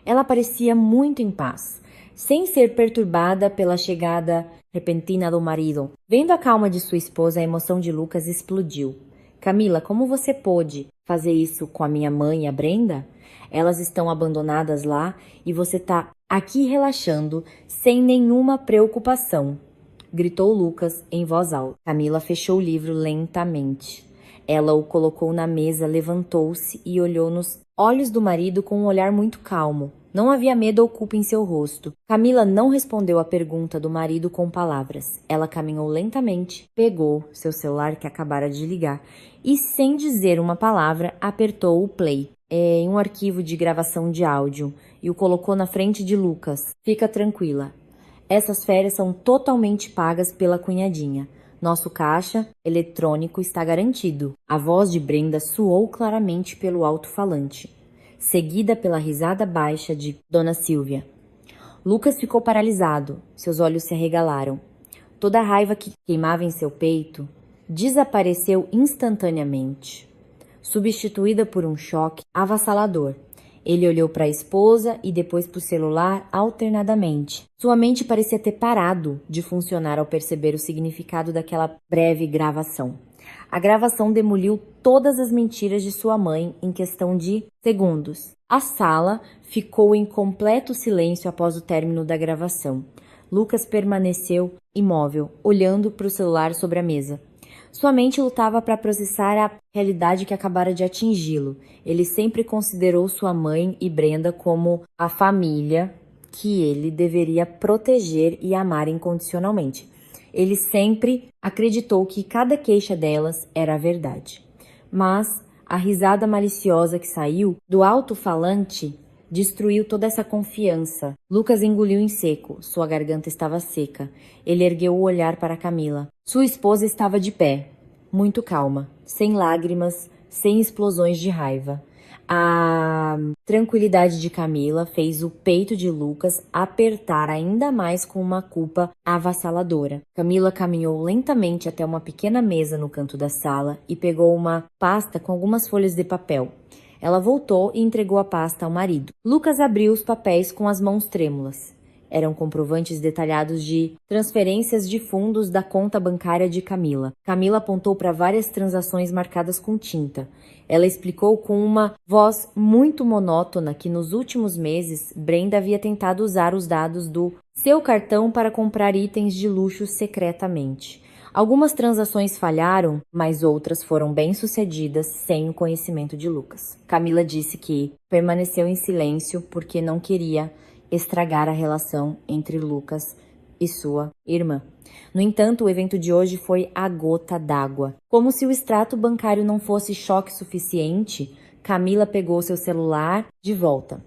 Ela parecia muito em paz, sem ser perturbada pela chegada repentina do marido. Vendo a calma de sua esposa, a emoção de Lucas explodiu. Camila, como você pôde fazer isso com a minha mãe e a Brenda? Elas estão abandonadas lá e você está aqui relaxando, sem nenhuma preocupação, gritou Lucas em voz alta. Camila fechou o livro lentamente. Ela o colocou na mesa, levantou-se e olhou nos olhos do marido com um olhar muito calmo. Não havia medo ou culpa em seu rosto. Camila não respondeu à pergunta do marido com palavras. Ela caminhou lentamente, pegou seu celular que acabara de ligar e, sem dizer uma palavra, apertou o play em um arquivo de gravação de áudio e o colocou na frente de Lucas. Fica tranquila. Essas férias são totalmente pagas pela cunhadinha. Nosso caixa eletrônico está garantido. A voz de Brenda soou claramente pelo alto-falante, seguida pela risada baixa de Dona Silvia. Lucas ficou paralisado. Seus olhos se arregalaram. Toda a raiva que queimava em seu peito desapareceu instantaneamente, substituída por um choque avassalador. Ele olhou para a esposa e depois para o celular alternadamente. Sua mente parecia ter parado de funcionar ao perceber o significado daquela breve gravação. A gravação demoliu todas as mentiras de sua mãe em questão de segundos. A sala ficou em completo silêncio após o término da gravação. Lucas permaneceu imóvel, olhando para o celular sobre a mesa. Sua mente lutava para processar a realidade que acabara de atingi-lo. Ele sempre considerou sua mãe e Brenda como a família que ele deveria proteger e amar incondicionalmente. Ele sempre acreditou que cada queixa delas era a verdade. Mas a risada maliciosa que saiu do alto-falante destruiu toda essa confiança. Lucas engoliu em seco. Sua garganta estava seca. Ele ergueu o olhar para Camila. Sua esposa estava de pé, muito calma, sem lágrimas, sem explosões de raiva. A tranquilidade de Camila fez o peito de Lucas apertar ainda mais com uma culpa avassaladora. Camila caminhou lentamente até uma pequena mesa no canto da sala e pegou uma pasta com algumas folhas de papel. Ela voltou e entregou a pasta ao marido. Lucas abriu os papéis com as mãos trêmulas. Eram comprovantes detalhados de transferências de fundos da conta bancária de Camila. Camila apontou para várias transações marcadas com tinta. Ela explicou com uma voz muito monótona que nos últimos meses Brenda havia tentado usar os dados do seu cartão para comprar itens de luxo secretamente. Algumas transações falharam, mas outras foram bem-sucedidas sem o conhecimento de Lucas. Camila disse que permaneceu em silêncio porque não queria estragar a relação entre Lucas e sua irmã. No entanto, o evento de hoje foi a gota d'água. Como se o extrato bancário não fosse choque suficiente, Camila pegou seu celular de volta.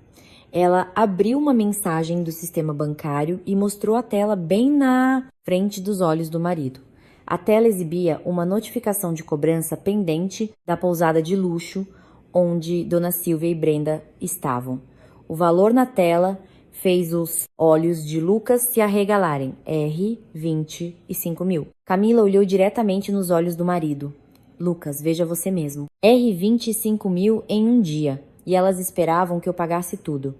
Ela abriu uma mensagem do sistema bancário e mostrou a tela bem na frente dos olhos do marido. A tela exibia uma notificação de cobrança pendente da pousada de luxo onde Dona Silvia e Brenda estavam. O valor na tela fez os olhos de Lucas se arregalarem. R$25 mil. Camila olhou diretamente nos olhos do marido. Lucas, veja você mesmo. R$25 mil em um dia. E elas esperavam que eu pagasse tudo.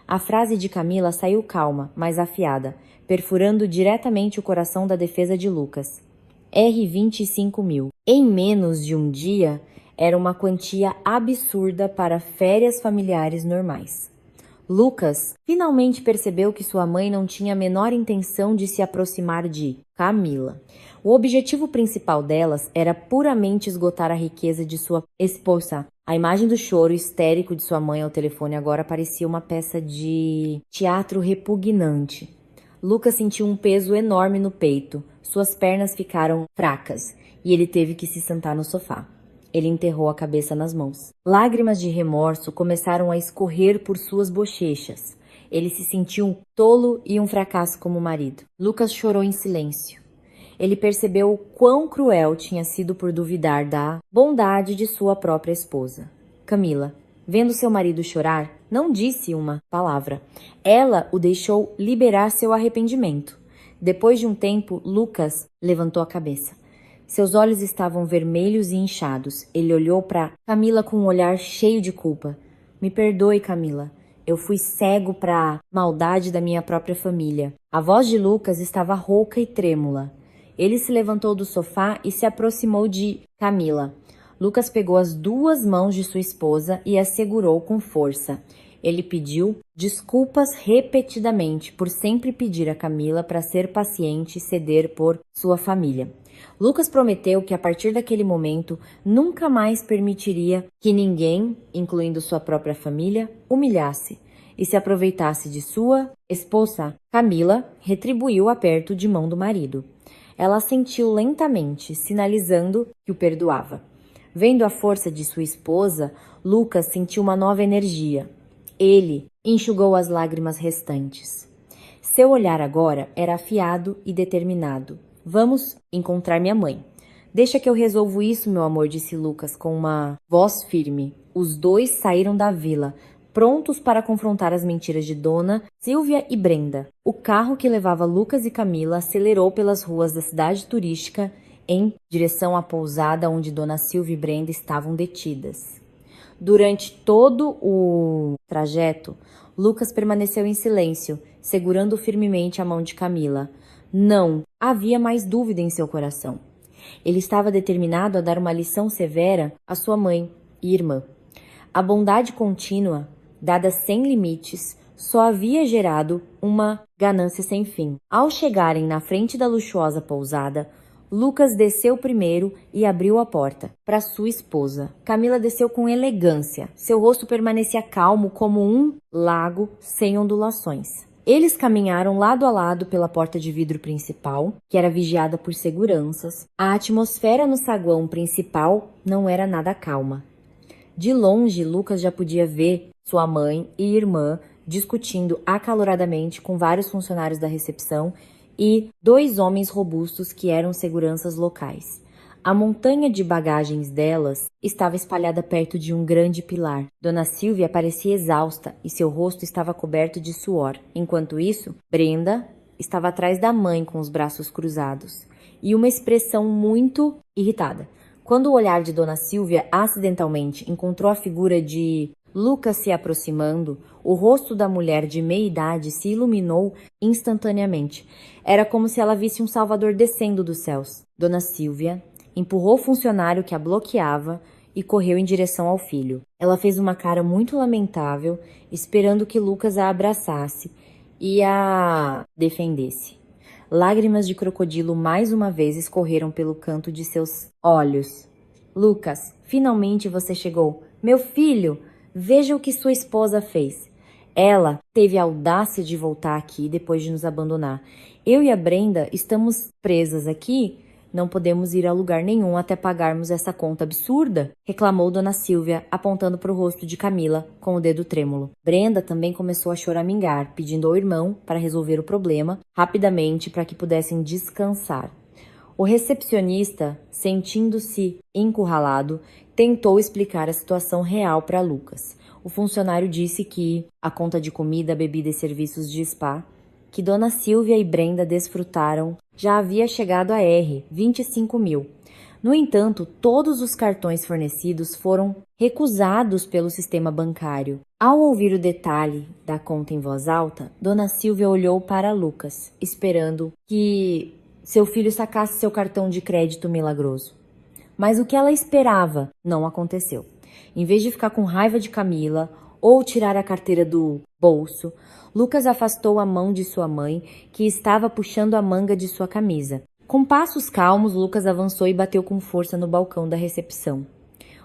A frase de Camila saiu calma, mas afiada, perfurando diretamente o coração da defesa de Lucas. R$ 25.000. Em menos de um dia, era uma quantia absurda para férias familiares normais. Lucas finalmente percebeu que sua mãe não tinha a menor intenção de se aproximar de Camila. O objetivo principal delas era puramente esgotar a riqueza de sua esposa. A imagem do choro histérico de sua mãe ao telefone agora parecia uma peça de teatro repugnante. Lucas sentiu um peso enorme no peito. Suas pernas ficaram fracas e ele teve que se sentar no sofá. Ele enterrou a cabeça nas mãos. Lágrimas de remorso começaram a escorrer por suas bochechas. Ele se sentiu um tolo e um fracasso como marido. Lucas chorou em silêncio. Ele percebeu o quão cruel tinha sido por duvidar da bondade de sua própria esposa. Camila, vendo seu marido chorar, não disse uma palavra. Ela o deixou liberar seu arrependimento. Depois de um tempo, Lucas levantou a cabeça. Seus olhos estavam vermelhos e inchados. Ele olhou para Camila com um olhar cheio de culpa. Me perdoe, Camila. Eu fui cego para a maldade da minha própria família. A voz de Lucas estava rouca e trêmula. Ele se levantou do sofá e se aproximou de Camila. Lucas pegou as duas mãos de sua esposa e as segurou com força. Ele pediu desculpas repetidamente por sempre pedir a Camila para ser paciente e ceder por sua família. Lucas prometeu que a partir daquele momento nunca mais permitiria que ninguém, incluindo sua própria família, humilhasse e se aproveitasse de sua esposa. Camila retribuiu o aperto de mão do marido. Ela assentiu lentamente, sinalizando que o perdoava. Vendo a força de sua esposa, Lucas sentiu uma nova energia. Ele enxugou as lágrimas restantes. Seu olhar agora era afiado e determinado. Vamos encontrar minha mãe. Deixa que eu resolvo isso, meu amor, disse Lucas com uma voz firme. Os dois saíram da vila, prontos para confrontar as mentiras de Dona Silvia e Brenda. O carro que levava Lucas e Camila acelerou pelas ruas da cidade turística em direção à pousada onde Dona Silvia e Brenda estavam detidas. Durante todo o trajeto, Lucas permaneceu em silêncio, segurando firmemente a mão de Camila. Não havia mais dúvida em seu coração. Ele estava determinado a dar uma lição severa à sua mãe e irmã. A bondade contínua, dada sem limites, só havia gerado uma ganância sem fim. Ao chegarem na frente da luxuosa pousada, Lucas desceu primeiro e abriu a porta para sua esposa. Camila desceu com elegância. Seu rosto permanecia calmo como um lago sem ondulações. Eles caminharam lado a lado pela porta de vidro principal, que era vigiada por seguranças. A atmosfera no saguão principal não era nada calma. De longe, Lucas já podia ver sua mãe e irmã discutindo acaloradamente com vários funcionários da recepção e dois homens robustos que eram seguranças locais. A montanha de bagagens delas estava espalhada perto de um grande pilar. Dona Silvia parecia exausta e seu rosto estava coberto de suor. Enquanto isso, Brenda estava atrás da mãe com os braços cruzados e uma expressão muito irritada. Quando o olhar de Dona Silvia acidentalmente encontrou a figura de Lucas se aproximando, o rosto da mulher de meia idade se iluminou instantaneamente. Era como se ela visse um salvador descendo dos céus. Dona Silvia empurrou o funcionário que a bloqueava e correu em direção ao filho. Ela fez uma cara muito lamentável, esperando que Lucas a abraçasse e a defendesse. Lágrimas de crocodilo mais uma vez escorreram pelo canto de seus olhos. Lucas, finalmente você chegou. Meu filho, veja o que sua esposa fez. Ela teve a audácia de voltar aqui depois de nos abandonar. Eu e a Brenda estamos presas aqui. Não podemos ir a lugar nenhum até pagarmos essa conta absurda, reclamou Dona Silvia, apontando para o rosto de Camila com o dedo trêmulo. Brenda também começou a choramingar, pedindo ao irmão para resolver o problema rapidamente para que pudessem descansar. O recepcionista, sentindo-se encurralado, tentou explicar a situação real para Lucas. O funcionário disse que a conta de comida, bebida e serviços de spa que Dona Silvia e Brenda desfrutaram já havia chegado a R$ 25.000. No entanto, todos os cartões fornecidos foram recusados pelo sistema bancário. Ao ouvir o detalhe da conta em voz alta, Dona Silvia olhou para Lucas, esperando que seu filho sacasse seu cartão de crédito milagroso. Mas o que ela esperava não aconteceu. Em vez de ficar com raiva de Camila ou tirar a carteira do bolso, Lucas afastou a mão de sua mãe, que estava puxando a manga de sua camisa. Com passos calmos, Lucas avançou e bateu com força no balcão da recepção.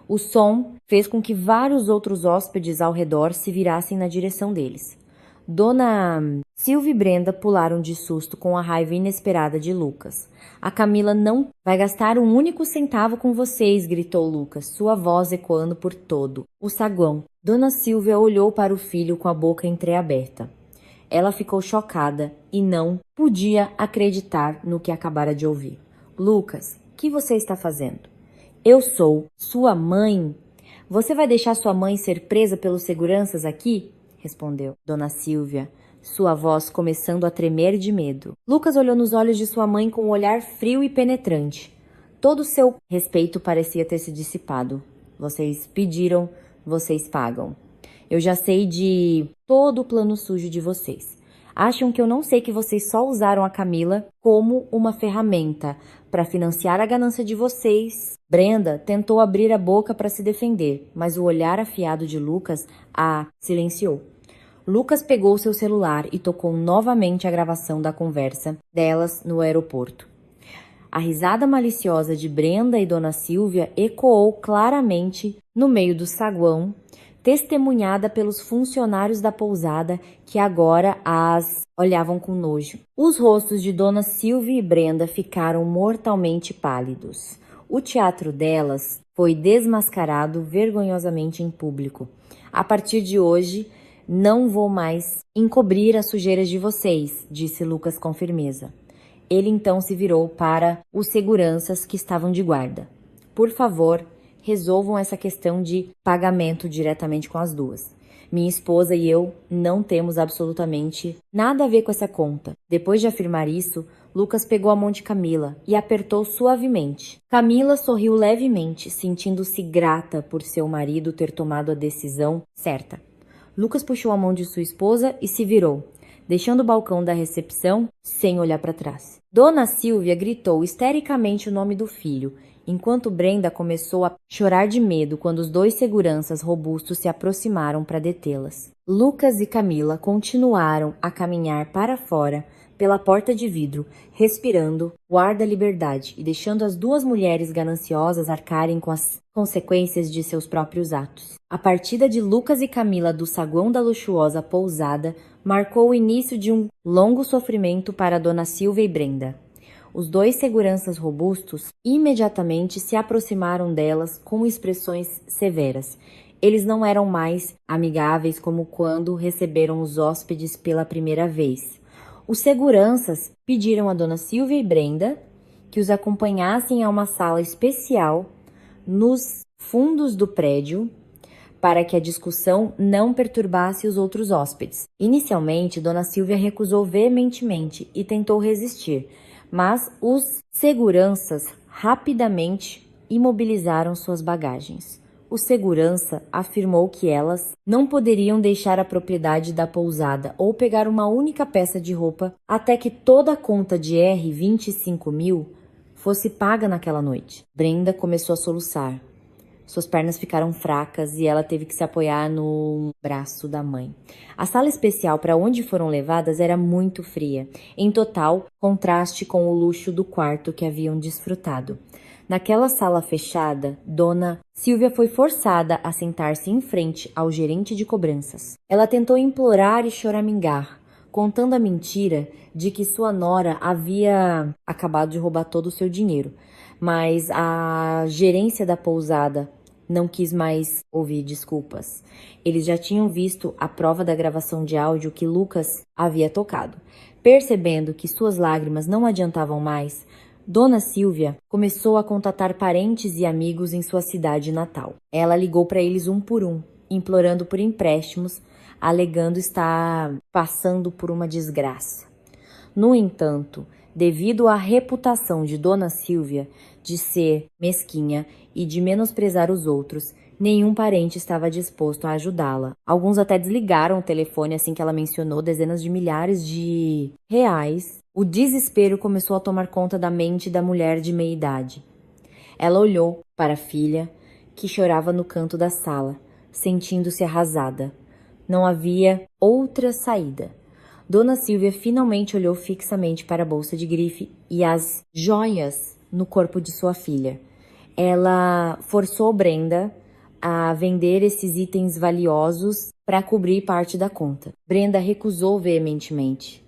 O som fez com que vários outros hóspedes ao redor se virassem na direção deles. Dona Silvia e Brenda pularam de susto com a raiva inesperada de Lucas. A Camila não vai gastar um único centavo com vocês, gritou Lucas, sua voz ecoando por todo o saguão. Dona Silvia olhou para o filho com a boca entreaberta. Ela ficou chocada e não podia acreditar no que acabara de ouvir. Lucas, o que você está fazendo? Eu sou sua mãe. Você vai deixar sua mãe ser presa pelos seguranças aqui? Respondeu Dona Silvia, sua voz começando a tremer de medo. Lucas olhou nos olhos de sua mãe com um olhar frio e penetrante. Todo o seu respeito parecia ter se dissipado. Vocês pediram, vocês pagam. Eu já sei de todo o plano sujo de vocês. Acham que eu não sei que vocês só usaram a Camila como uma ferramenta para financiar a ganância de vocês. Brenda tentou abrir a boca para se defender, mas o olhar afiado de Lucas a silenciou. Lucas pegou seu celular e tocou novamente a gravação da conversa delas no aeroporto. A risada maliciosa de Brenda e Dona Silvia ecoou claramente no meio do saguão, testemunhada pelos funcionários da pousada que agora as olhavam com nojo. Os rostos de Dona Silvia e Brenda ficaram mortalmente pálidos. O teatro delas foi desmascarado vergonhosamente em público. A partir de hoje, não vou mais encobrir as sujeiras de vocês, disse Lucas com firmeza. Ele então se virou para os seguranças que estavam de guarda. Por favor, resolvam essa questão de pagamento diretamente com as duas. Minha esposa e eu não temos absolutamente nada a ver com essa conta. Depois de afirmar isso, Lucas pegou a mão de Camila e apertou suavemente. Camila sorriu levemente, sentindo-se grata por seu marido ter tomado a decisão certa. Lucas puxou a mão de sua esposa e se virou, deixando o balcão da recepção sem olhar para trás. Dona Silvia gritou histericamente o nome do filho, enquanto Brenda começou a chorar de medo quando os dois seguranças robustos se aproximaram para detê-las. Lucas e Camila continuaram a caminhar para fora pela porta de vidro, respirando o ar da liberdade e deixando as duas mulheres gananciosas arcarem com as consequências de seus próprios atos. A partida de Lucas e Camila do saguão da luxuosa pousada marcou o início de um longo sofrimento para Dona Silvia e Brenda. Os dois seguranças robustos imediatamente se aproximaram delas com expressões severas. Eles não eram mais amigáveis como quando receberam os hóspedes pela primeira vez. Os seguranças pediram a Dona Silvia e Brenda que os acompanhassem a uma sala especial nos fundos do prédio para que a discussão não perturbasse os outros hóspedes. Inicialmente, Dona Silvia recusou veementemente e tentou resistir, mas os seguranças rapidamente imobilizaram suas bagagens. O segurança afirmou que elas não poderiam deixar a propriedade da pousada ou pegar uma única peça de roupa até que toda a conta de R$ 25.000 fosse paga naquela noite. Brenda começou a soluçar. Suas pernas ficaram fracas e ela teve que se apoiar no braço da mãe. A sala especial para onde foram levadas era muito fria, em total contraste com o luxo do quarto que haviam desfrutado. Naquela sala fechada, Dona Silvia foi forçada a sentar-se em frente ao gerente de cobranças. Ela tentou implorar e choramingar, contando a mentira de que sua nora havia acabado de roubar todo o seu dinheiro. Mas a gerência da pousada não quis mais ouvir desculpas. Eles já tinham visto a prova da gravação de áudio que Lucas havia tocado. Percebendo que suas lágrimas não adiantavam mais, Dona Silvia começou a contatar parentes e amigos em sua cidade natal. Ela ligou para eles um por um, implorando por empréstimos, alegando estar passando por uma desgraça. No entanto, devido à reputação de Dona Silvia de ser mesquinha e de menosprezar os outros, nenhum parente estava disposto a ajudá-la. Alguns até desligaram o telefone assim que ela mencionou dezenas de milhares de reais O desespero começou a tomar conta da mente da mulher de meia idade. Ela olhou para a filha, que chorava no canto da sala, sentindo-se arrasada. Não havia outra saída. Dona Silvia finalmente olhou fixamente para a bolsa de grife e as joias no corpo de sua filha. Ela forçou Brenda a vender esses itens valiosos para cobrir parte da conta. Brenda recusou veementemente.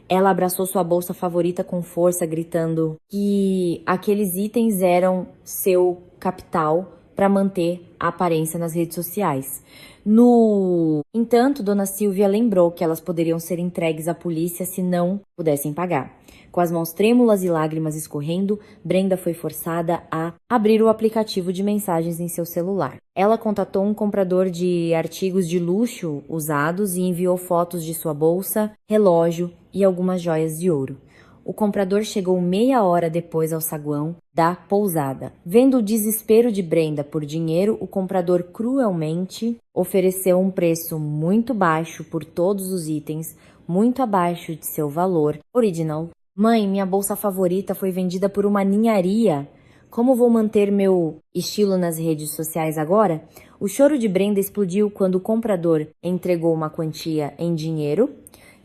Ela abraçou sua bolsa favorita com força, gritando que aqueles itens eram seu capital para manter a aparência nas redes sociais. No entanto, Dona Silvia lembrou que elas poderiam ser entregues à polícia se não pudessem pagar. Com as mãos trêmulas e lágrimas escorrendo, Brenda foi forçada a abrir o aplicativo de mensagens em seu celular. Ela contatou um comprador de artigos de luxo usados e enviou fotos de sua bolsa, relógio e algumas joias de ouro. O comprador chegou meia hora depois ao saguão da pousada. Vendo o desespero de Brenda por dinheiro, o comprador cruelmente ofereceu um preço muito baixo por todos os itens, muito abaixo de seu valor original. Mãe, minha bolsa favorita foi vendida por uma ninharia. Como vou manter meu estilo nas redes sociais agora? O choro de Brenda explodiu quando o comprador entregou uma quantia em dinheiro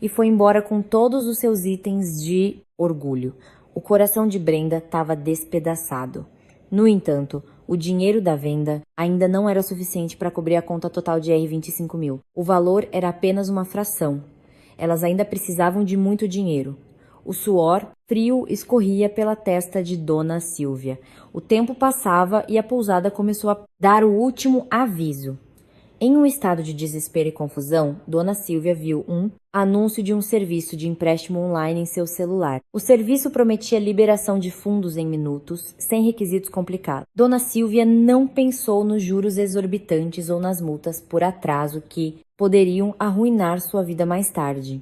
e foi embora com todos os seus itens de orgulho. O coração de Brenda estava despedaçado. No entanto, o dinheiro da venda ainda não era suficiente para cobrir a conta total de R$ 25 mil. O valor era apenas uma fração. Elas ainda precisavam de muito dinheiro. O suor frio escorria pela testa de Dona Silvia. O tempo passava e a pousada começou a dar o último aviso. Em um estado de desespero e confusão, Dona Silvia viu um anúncio de um serviço de empréstimo online em seu celular. O serviço prometia liberação de fundos em minutos, sem requisitos complicados. Dona Silvia não pensou nos juros exorbitantes ou nas multas por atraso que poderiam arruinar sua vida mais tarde.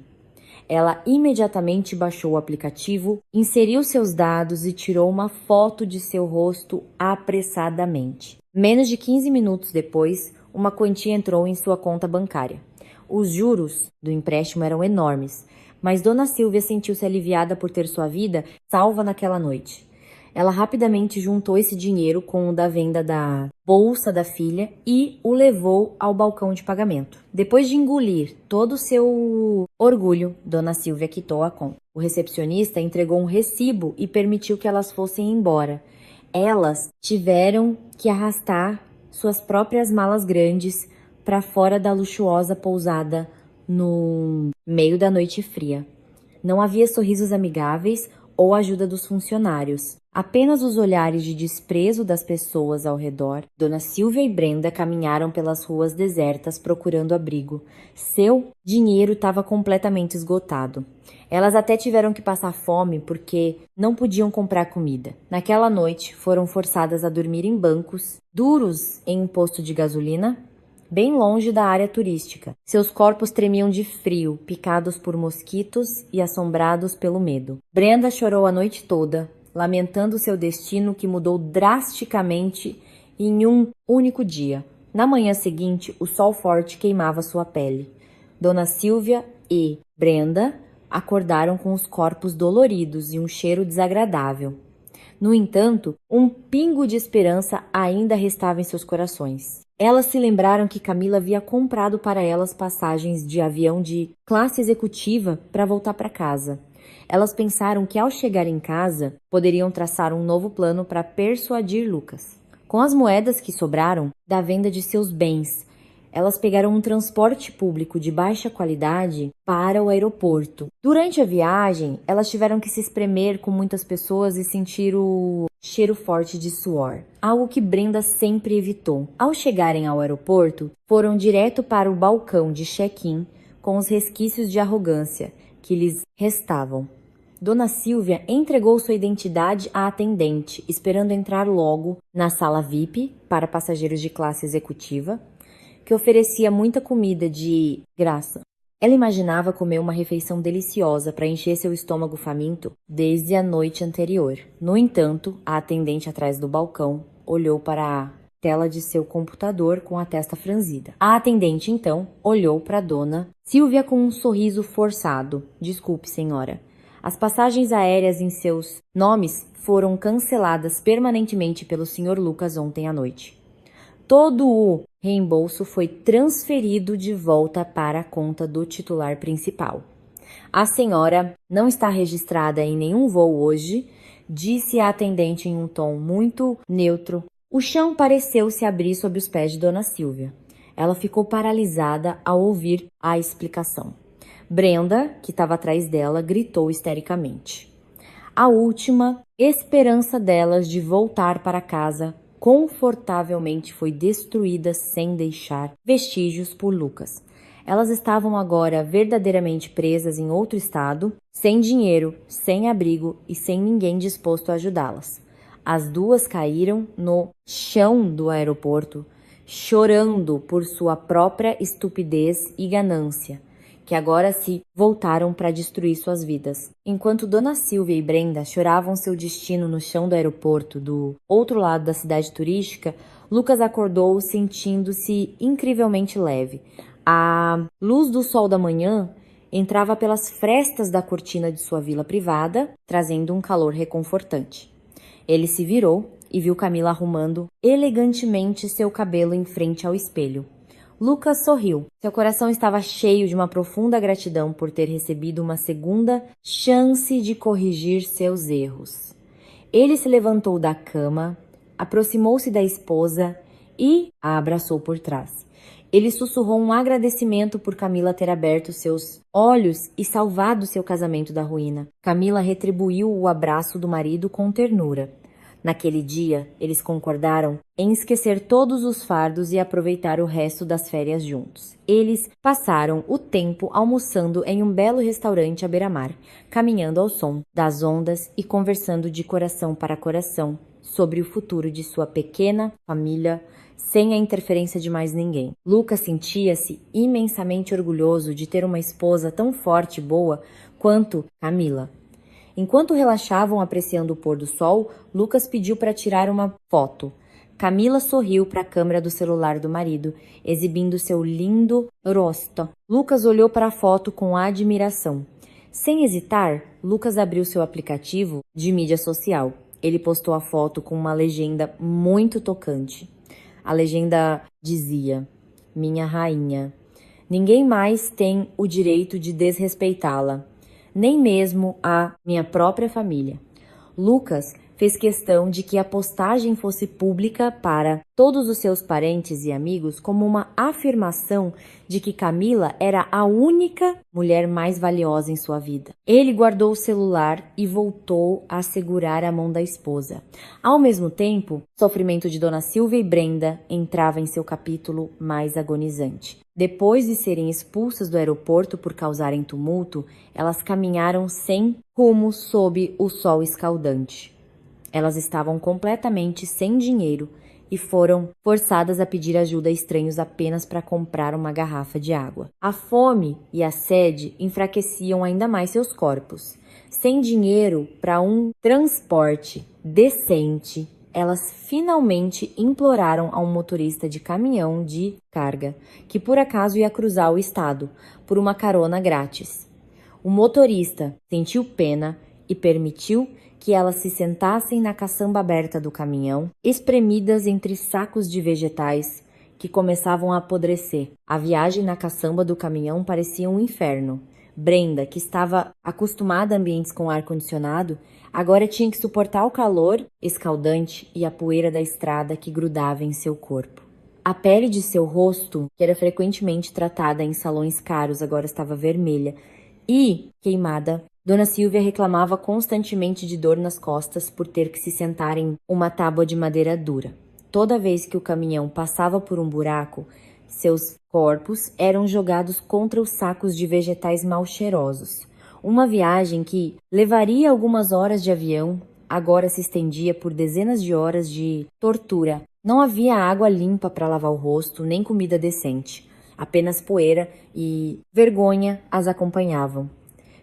Ela imediatamente baixou o aplicativo, inseriu seus dados e tirou uma foto de seu rosto apressadamente. Menos de 15 minutos depois, uma quantia entrou em sua conta bancária. Os juros do empréstimo eram enormes, mas Dona Silvia sentiu-se aliviada por ter sua vida salva naquela noite. Ela rapidamente juntou esse dinheiro com o da venda da bolsa da filha e o levou ao balcão de pagamento. Depois de engolir todo o seu orgulho, Dona Silvia quitou a conta. O recepcionista entregou um recibo e permitiu que elas fossem embora. Elas tiveram que arrastar suas próprias malas grandes para fora da luxuosa pousada no meio da noite fria. Não havia sorrisos amigáveis ou ajuda dos funcionários. Apenas os olhares de desprezo das pessoas ao redor. Dona Silvia e Brenda caminharam pelas ruas desertas procurando abrigo. Seu dinheiro estava completamente esgotado. Elas até tiveram que passar fome porque não podiam comprar comida. Naquela noite, foram forçadas a dormir em bancos duros em um posto de gasolina, bem longe da área turística. Seus corpos tremiam de frio, picados por mosquitos e assombrados pelo medo. Brenda chorou a noite toda, lamentando seu destino que mudou drasticamente em um único dia. Na manhã seguinte, o sol forte queimava sua pele. Dona Silvia e Brenda acordaram com os corpos doloridos e um cheiro desagradável. No entanto, um pingo de esperança ainda restava em seus corações. Elas se lembraram que Camila havia comprado para elas passagens de avião de classe executiva para voltar para casa. Elas pensaram que ao chegar em casa, poderiam traçar um novo plano para persuadir Lucas. Com as moedas que sobraram da venda de seus bens, elas pegaram um transporte público de baixa qualidade para o aeroporto. Durante a viagem, elas tiveram que se espremer com muitas pessoas e sentir o cheiro forte de suor, algo que Brenda sempre evitou. Ao chegarem ao aeroporto, foram direto para o balcão de check-in com os resquícios de arrogância que lhes restavam. Dona Silvia entregou sua identidade à atendente, esperando entrar logo na sala VIP para passageiros de classe executiva, que oferecia muita comida de graça. Ela imaginava comer uma refeição deliciosa para encher seu estômago faminto desde a noite anterior. No entanto, a atendente atrás do balcão olhou para a tela de seu computador com a testa franzida. A atendente, então, olhou para Dona Silvia com um sorriso forçado. Desculpe, senhora. As passagens aéreas em seus nomes foram canceladas permanentemente pelo Sr. Lucas ontem à noite. Todo o reembolso foi transferido de volta para a conta do titular principal. A senhora não está registrada em nenhum voo hoje, disse a atendente em um tom muito neutro. O chão pareceu se abrir sob os pés de Dona Silvia. Ela ficou paralisada ao ouvir a explicação. Brenda, que estava atrás dela, gritou histericamente. A última esperança delas de voltar para casa confortavelmente foi destruída sem deixar vestígios por Lucas. Elas estavam agora verdadeiramente presas em outro estado, sem dinheiro, sem abrigo e sem ninguém disposto a ajudá-las. As duas caíram no chão do aeroporto, chorando por sua própria estupidez e ganância, que agora se voltaram para destruir suas vidas. Enquanto Dona Silvia e Brenda choravam seu destino no chão do aeroporto do outro lado da cidade turística, Lucas acordou sentindo-se incrivelmente leve. A luz do sol da manhã entrava pelas frestas da cortina de sua vila privada, trazendo um calor reconfortante. Ele se virou e viu Camila arrumando elegantemente seu cabelo em frente ao espelho. Lucas sorriu. Seu coração estava cheio de uma profunda gratidão por ter recebido uma segunda chance de corrigir seus erros. Ele se levantou da cama, aproximou-se da esposa e a abraçou por trás. Ele sussurrou um agradecimento por Camila ter aberto seus olhos e salvado seu casamento da ruína. Camila retribuiu o abraço do marido com ternura. Naquele dia, eles concordaram em esquecer todos os fardos e aproveitar o resto das férias juntos. Eles passaram o tempo almoçando em um belo restaurante à beira-mar, caminhando ao som das ondas e conversando de coração para coração sobre o futuro de sua pequena família, sem a interferência de mais ninguém. Lucas sentia-se imensamente orgulhoso de ter uma esposa tão forte e boa quanto Camila. Enquanto relaxavam apreciando o pôr do sol, Lucas pediu para tirar uma foto. Camila sorriu para a câmera do celular do marido, exibindo seu lindo rosto. Lucas olhou para a foto com admiração. Sem hesitar, Lucas abriu seu aplicativo de mídia social. Ele postou a foto com uma legenda muito tocante. A legenda dizia: "Minha rainha, ninguém mais tem o direito de desrespeitá-la, nem mesmo a minha própria família." Lucas fez questão de que a postagem fosse pública para todos os seus parentes e amigos como uma afirmação de que Camila era a única mulher mais valiosa em sua vida. Ele guardou o celular e voltou a segurar a mão da esposa. Ao mesmo tempo, o sofrimento de Dona Silvia e Brenda entrava em seu capítulo mais agonizante. Depois de serem expulsas do aeroporto por causarem tumulto, elas caminharam sem rumo sob o sol escaldante. Elas estavam completamente sem dinheiro e foram forçadas a pedir ajuda a estranhos apenas para comprar uma garrafa de água. A fome e a sede enfraqueciam ainda mais seus corpos. Sem dinheiro para um transporte decente, elas finalmente imploraram a um motorista de caminhão de carga, que por acaso ia cruzar o estado, por uma carona grátis. O motorista sentiu pena e permitiu que elas se sentassem na caçamba aberta do caminhão, espremidas entre sacos de vegetais que começavam a apodrecer. A viagem na caçamba do caminhão parecia um inferno. Brenda, que estava acostumada a ambientes com ar-condicionado, agora tinha que suportar o calor escaldante e a poeira da estrada que grudava em seu corpo. A pele de seu rosto, que era frequentemente tratada em salões caros, agora estava vermelha e queimada. Dona Silvia reclamava constantemente de dor nas costas por ter que se sentar em uma tábua de madeira dura. Toda vez que o caminhão passava por um buraco, seus corpos eram jogados contra os sacos de vegetais mal cheirosos. Uma viagem que levaria algumas horas de avião, agora se estendia por dezenas de horas de tortura. Não havia água limpa para lavar o rosto, nem comida decente. Apenas poeira e vergonha as acompanhavam.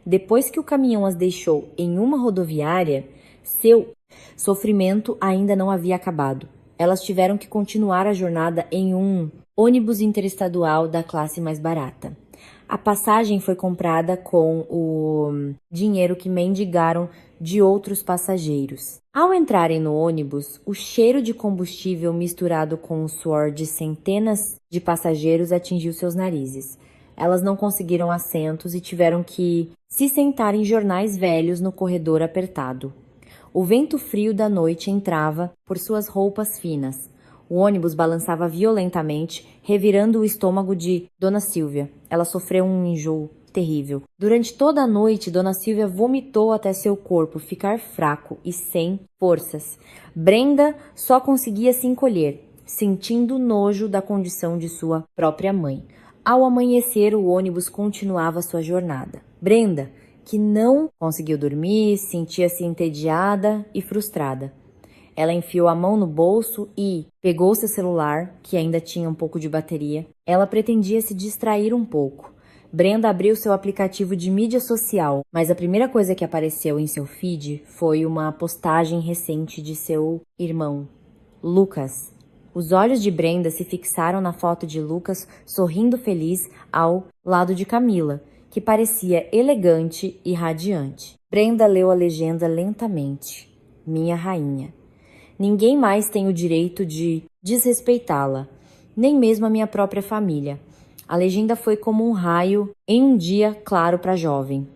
Depois que o caminhão as deixou em uma rodoviária, seu sofrimento ainda não havia acabado. Elas tiveram que continuar a jornada em um ônibus interestadual da classe mais barata. A passagem foi comprada com o dinheiro que mendigaram de outros passageiros. Ao entrarem no ônibus, o cheiro de combustível misturado com o suor de centenas de passageiros atingiu seus narizes. Elas não conseguiram assentos e tiveram que se sentar em jornais velhos no corredor apertado. O vento frio da noite entrava por suas roupas finas. O ônibus balançava violentamente, revirando o estômago de Dona Silvia. Ela sofreu um enjoo terrível. Durante toda a noite, Dona Silvia vomitou até seu corpo ficar fraco e sem forças. Brenda só conseguia se encolher, sentindo nojo da condição de sua própria mãe. Ao amanhecer, o ônibus continuava sua jornada. Brenda, que não conseguiu dormir, sentia-se entediada e frustrada. Ela enfiou a mão no bolso e pegou seu celular, que ainda tinha um pouco de bateria. Ela pretendia se distrair um pouco. Brenda abriu seu aplicativo de mídia social, mas a primeira coisa que apareceu em seu feed foi uma postagem recente de seu irmão, Lucas. Os olhos de Brenda se fixaram na foto de Lucas sorrindo feliz ao lado de Camila, que parecia elegante e radiante. Brenda leu a legenda lentamente. Minha rainha. Ninguém mais tem o direito de desrespeitá-la, nem mesmo a minha própria família. A legenda foi como um raio em um dia claro para a jovem.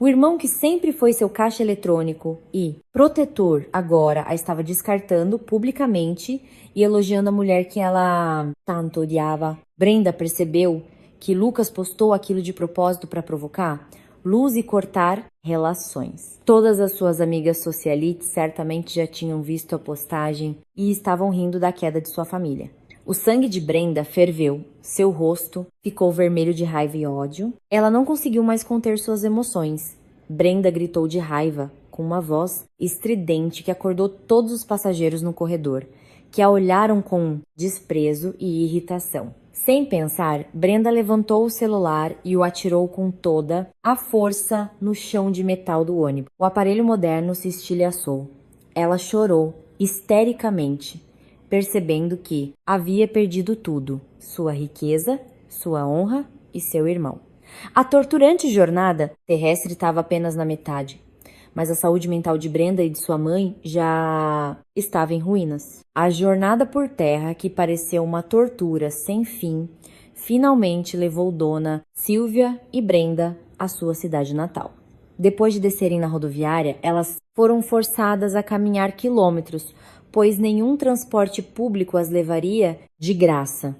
O irmão que sempre foi seu caixa eletrônico e protetor agora a estava descartando publicamente e elogiando a mulher que ela tanto odiava. Brenda percebeu que Lucas postou aquilo de propósito para provocar luz e cortar relações. Todas as suas amigas socialites certamente já tinham visto a postagem e estavam rindo da queda de sua família. O sangue de Brenda ferveu, seu rosto ficou vermelho de raiva e ódio. Ela não conseguiu mais conter suas emoções. Brenda gritou de raiva, com uma voz estridente que acordou todos os passageiros no corredor, que a olharam com desprezo e irritação. Sem pensar, Brenda levantou o celular e o atirou com toda a força no chão de metal do ônibus. O aparelho moderno se estilhaçou. Ela chorou histericamente, percebendo que havia perdido tudo: sua riqueza, sua honra e seu irmão. A torturante jornada terrestre estava apenas na metade, mas a saúde mental de Brenda e de sua mãe já estava em ruínas. A jornada por terra, que pareceu uma tortura sem fim, finalmente levou Dona Silvia e Brenda à sua cidade natal. Depois de descerem na rodoviária, elas foram forçadas a caminhar quilômetros, pois nenhum transporte público as levaria de graça.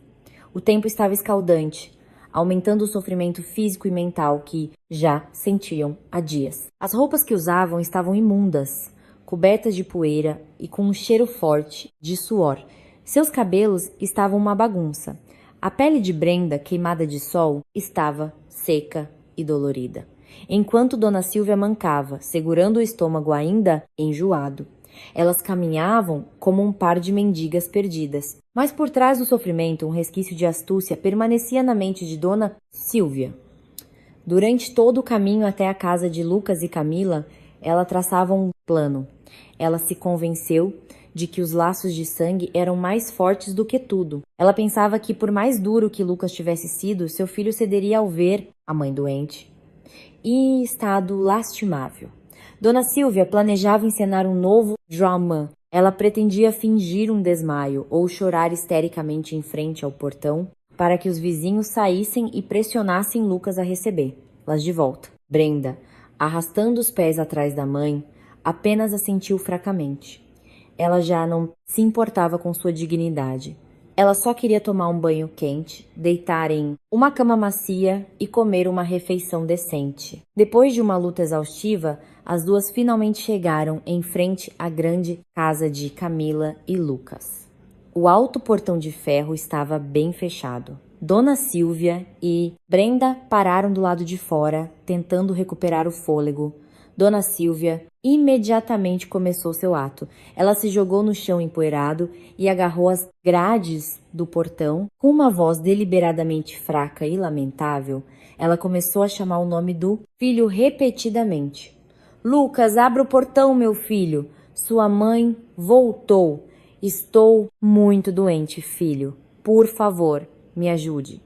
O tempo estava escaldante, aumentando o sofrimento físico e mental que já sentiam há dias. As roupas que usavam estavam imundas, cobertas de poeira e com um cheiro forte de suor. Seus cabelos estavam uma bagunça. A pele de Brenda, queimada de sol, estava seca e dolorida, enquanto Dona Silvia mancava, segurando o estômago ainda enjoado. Elas caminhavam como um par de mendigas perdidas. Mas por trás do sofrimento, um resquício de astúcia permanecia na mente de Dona Silvia. Durante todo o caminho até a casa de Lucas e Camila, ela traçava um plano. Ela se convenceu de que os laços de sangue eram mais fortes do que tudo. Ela pensava que, por mais duro que Lucas tivesse sido, seu filho cederia ao ver a mãe doente e em estado lastimável. Dona Silvia planejava encenar um novo drama. Ela pretendia fingir um desmaio ou chorar histericamente em frente ao portão para que os vizinhos saíssem e pressionassem Lucas a recebê-las de volta. Brenda, arrastando os pés atrás da mãe, apenas assentiu fracamente. Ela já não se importava com sua dignidade. Ela só queria tomar um banho quente, deitar em uma cama macia e comer uma refeição decente. Depois de uma luta exaustiva, as duas finalmente chegaram em frente à grande casa de Camila e Lucas. O alto portão de ferro estava bem fechado. Dona Silvia e Brenda pararam do lado de fora, tentando recuperar o fôlego. Dona Silvia imediatamente começou seu ato. Ela se jogou no chão empoeirado e agarrou as grades do portão. Com uma voz deliberadamente fraca e lamentável, ela começou a chamar o nome do filho repetidamente. Lucas, abra o portão, meu filho. Sua mãe voltou. Estou muito doente, filho. Por favor, me ajude.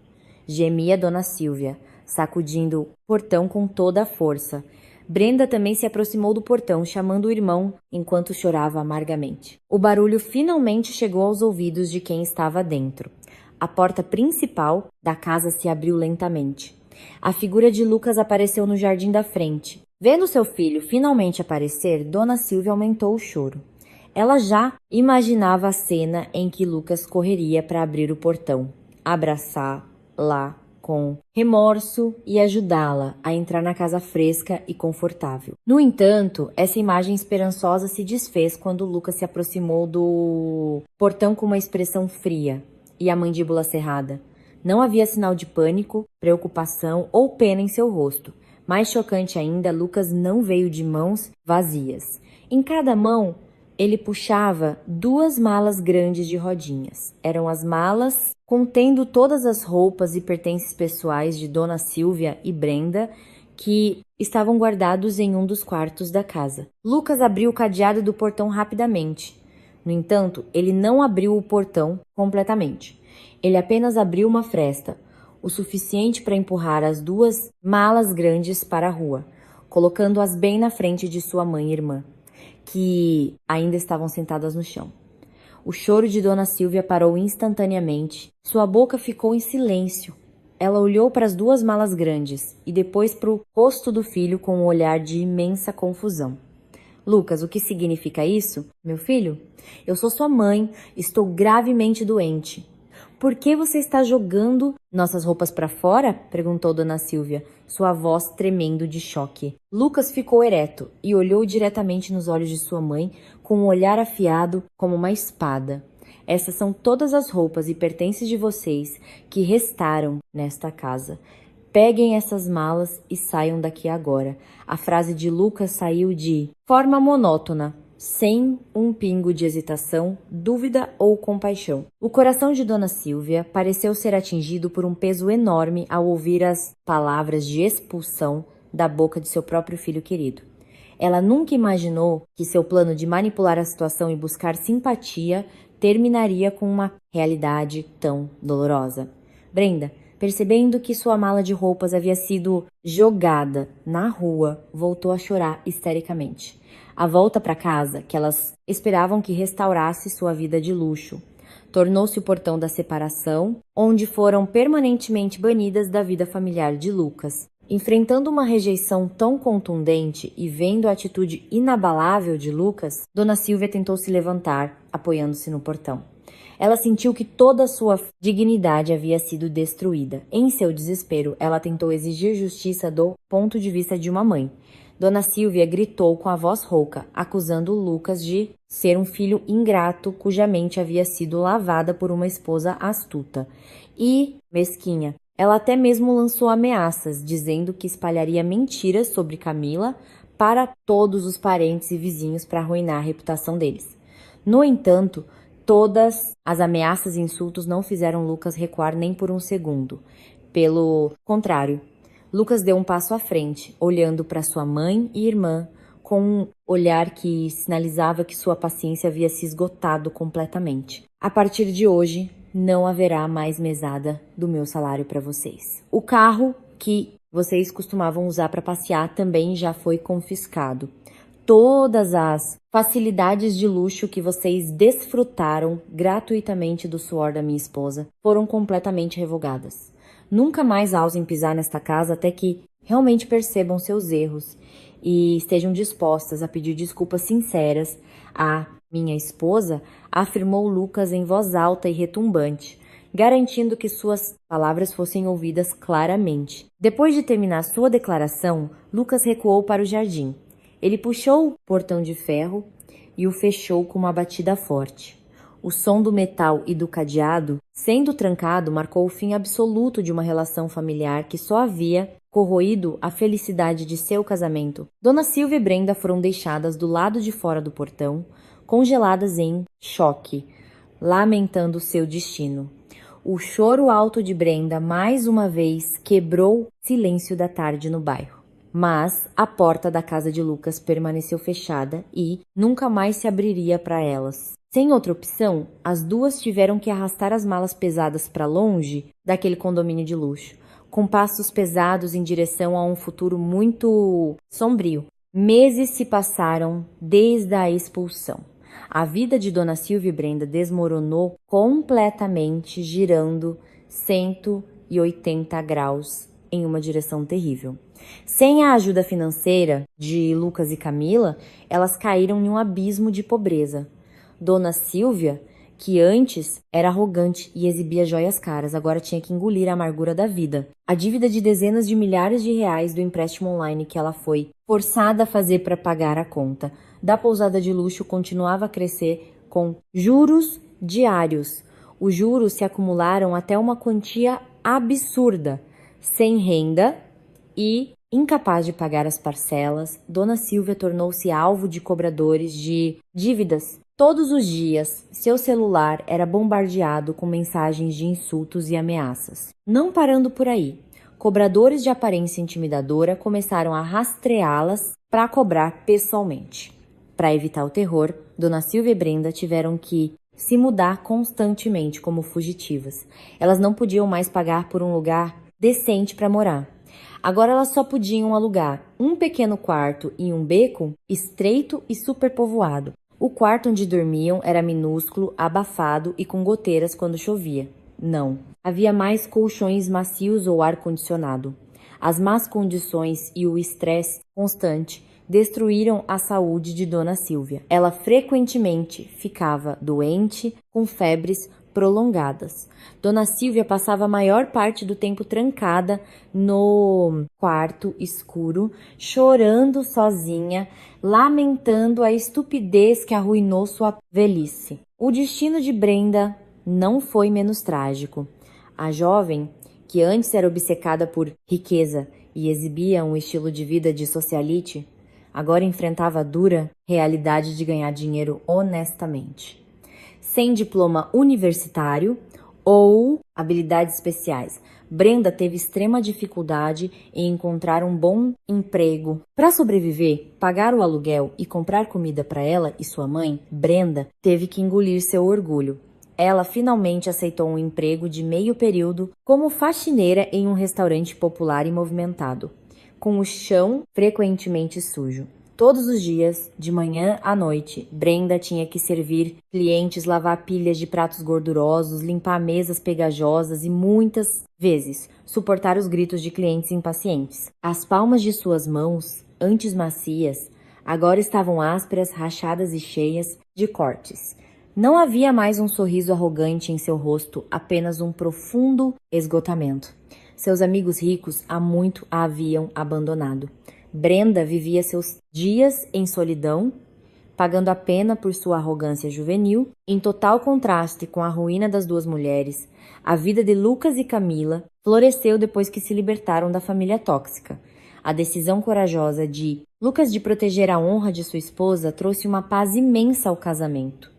gemia Dona Silvia, sacudindo o portão com toda a força. Brenda também se aproximou do portão, chamando o irmão enquanto chorava amargamente. O barulho finalmente chegou aos ouvidos de quem estava dentro. A porta principal da casa se abriu lentamente. A figura de Lucas apareceu no jardim da frente. Vendo seu filho finalmente aparecer, Dona Silvia aumentou o choro. Ela já imaginava a cena em que Lucas correria para abrir o portão, abraçá-la com remorso e ajudá-la a entrar na casa fresca e confortável. No entanto, essa imagem esperançosa se desfez quando Lucas se aproximou do portão com uma expressão fria e a mandíbula cerrada. Não havia sinal de pânico, preocupação ou pena em seu rosto. Mais chocante ainda, Lucas não veio de mãos vazias. Em cada mão, ele puxava 2 malas grandes de rodinhas. Eram as malas contendo todas as roupas e pertences pessoais de Dona Silvia e Brenda, que estavam guardados em um dos quartos da casa. Lucas abriu o cadeado do portão rapidamente. No entanto, ele não abriu o portão completamente. Ele apenas abriu uma fresta, o suficiente para empurrar as 2 malas grandes para a rua, colocando-as bem na frente de sua mãe e irmã, que ainda estavam sentadas no chão. O choro de Dona Silvia parou instantaneamente. Sua boca ficou em silêncio. Ela olhou para as 2 malas grandes e depois para o rosto do filho com um olhar de imensa confusão. Lucas, o que significa isso? Meu filho, eu sou sua mãe, estou gravemente doente. Por que você está jogando nossas roupas para fora? Perguntou Dona Silvia, sua voz tremendo de choque. Lucas ficou ereto e olhou diretamente nos olhos de sua mãe com um olhar afiado como uma espada. Essas são todas as roupas e pertences de vocês que restaram nesta casa. Peguem essas malas e saiam daqui agora. A frase de Lucas saiu de forma monótona, sem um pingo de hesitação, dúvida ou compaixão. O coração de Dona Silvia pareceu ser atingido por um peso enorme ao ouvir as palavras de expulsão da boca de seu próprio filho querido. Ela nunca imaginou que seu plano de manipular a situação e buscar simpatia terminaria com uma realidade tão dolorosa. Brenda, percebendo que sua mala de roupas havia sido jogada na rua, voltou a chorar histericamente. A volta para casa, que elas esperavam que restaurasse sua vida de luxo, tornou-se o portão da separação, onde foram permanentemente banidas da vida familiar de Lucas. Enfrentando uma rejeição tão contundente e vendo a atitude inabalável de Lucas, Dona Silvia tentou se levantar, apoiando-se no portão. Ela sentiu que toda a sua dignidade havia sido destruída. Em seu desespero, ela tentou exigir justiça do ponto de vista de uma mãe. Dona Silvia gritou com a voz rouca, acusando Lucas de ser um filho ingrato cuja mente havia sido lavada por uma esposa astuta e mesquinha. Ela até mesmo lançou ameaças, dizendo que espalharia mentiras sobre Camila para todos os parentes e vizinhos para arruinar a reputação deles. No entanto, todas as ameaças e insultos não fizeram Lucas recuar nem por um segundo. Pelo contrário, Lucas deu um passo à frente, olhando para sua mãe e irmã com um olhar que sinalizava que sua paciência havia se esgotado completamente. A partir de hoje, não haverá mais mesada do meu salário para vocês. O carro que vocês costumavam usar para passear também já foi confiscado. Todas as facilidades de luxo que vocês desfrutaram gratuitamente do suor da minha esposa foram completamente revogadas. Nunca mais ousem pisar nesta casa até que realmente percebam seus erros e estejam dispostas a pedir desculpas sinceras à minha esposa, afirmou Lucas em voz alta e retumbante, garantindo que suas palavras fossem ouvidas claramente. Depois de terminar sua declaração, Lucas recuou para o jardim. Ele puxou o portão de ferro e o fechou com uma batida forte. O som do metal e do cadeado, sendo trancado, marcou o fim absoluto de uma relação familiar que só havia corroído a felicidade de seu casamento. Dona Silvia e Brenda foram deixadas do lado de fora do portão, congeladas em choque, lamentando seu destino. O choro alto de Brenda mais uma vez quebrou o silêncio da tarde no bairro. Mas a porta da casa de Lucas permaneceu fechada e nunca mais se abriria para elas. Sem outra opção, as duas tiveram que arrastar as malas pesadas para longe daquele condomínio de luxo, com passos pesados em direção a um futuro muito sombrio. Meses se passaram desde a expulsão. A vida de Dona Silvia e Brenda desmoronou completamente, girando 180 graus em uma direção terrível. Sem a ajuda financeira de Lucas e Camila, elas caíram em um abismo de pobreza. Dona Silvia, que antes era arrogante e exibia joias caras, agora tinha que engolir a amargura da vida. A dívida de dezenas de milhares de reais do empréstimo online que ela foi forçada a fazer para pagar a conta da pousada de luxo continuava a crescer com juros diários. Os juros se acumularam até uma quantia absurda. Sem renda e incapaz de pagar as parcelas, Dona Silvia tornou-se alvo de cobradores de dívidas. Todos os dias, seu celular era bombardeado com mensagens de insultos e ameaças. Não parando por aí, cobradores de aparência intimidadora começaram a rastreá-las para cobrar pessoalmente. Para evitar o terror, Dona Silvia e Brenda tiveram que se mudar constantemente como fugitivas. Elas não podiam mais pagar por um lugar decente para morar. Agora elas só podiam alugar um pequeno quarto em um beco estreito e superpovoado. O quarto onde dormiam era minúsculo, abafado e com goteiras quando chovia. Não, havia mais colchões macios ou ar-condicionado. As más condições e o estresse constante destruíram a saúde de Dona Silvia. Ela frequentemente ficava doente, com febres prolongadas. Dona Silvia passava a maior parte do tempo trancada no quarto escuro, chorando sozinha, lamentando a estupidez que arruinou sua velhice. O destino de Brenda não foi menos trágico. A jovem, que antes era obcecada por riqueza e exibia um estilo de vida de socialite, agora enfrentava a dura realidade de ganhar dinheiro honestamente. Sem diploma universitário ou habilidades especiais, Brenda teve extrema dificuldade em encontrar um bom emprego. Para sobreviver, pagar o aluguel e comprar comida para ela e sua mãe, Brenda teve que engolir seu orgulho. Ela finalmente aceitou um emprego de meio período como faxineira em um restaurante popular e movimentado, com o chão frequentemente sujo. Todos os dias, de manhã à noite, Brenda tinha que servir clientes, lavar pilhas de pratos gordurosos, limpar mesas pegajosas e muitas vezes suportar os gritos de clientes impacientes. As palmas de suas mãos, antes macias, agora estavam ásperas, rachadas e cheias de cortes. Não havia mais um sorriso arrogante em seu rosto, apenas um profundo esgotamento. Seus amigos ricos há muito a haviam abandonado. Brenda vivia seus dias em solidão, pagando a pena por sua arrogância juvenil. Em total contraste com a ruína das duas mulheres, a vida de Lucas e Camila floresceu depois que se libertaram da família tóxica. A decisão corajosa de Lucas de proteger a honra de sua esposa trouxe uma paz imensa ao casamento.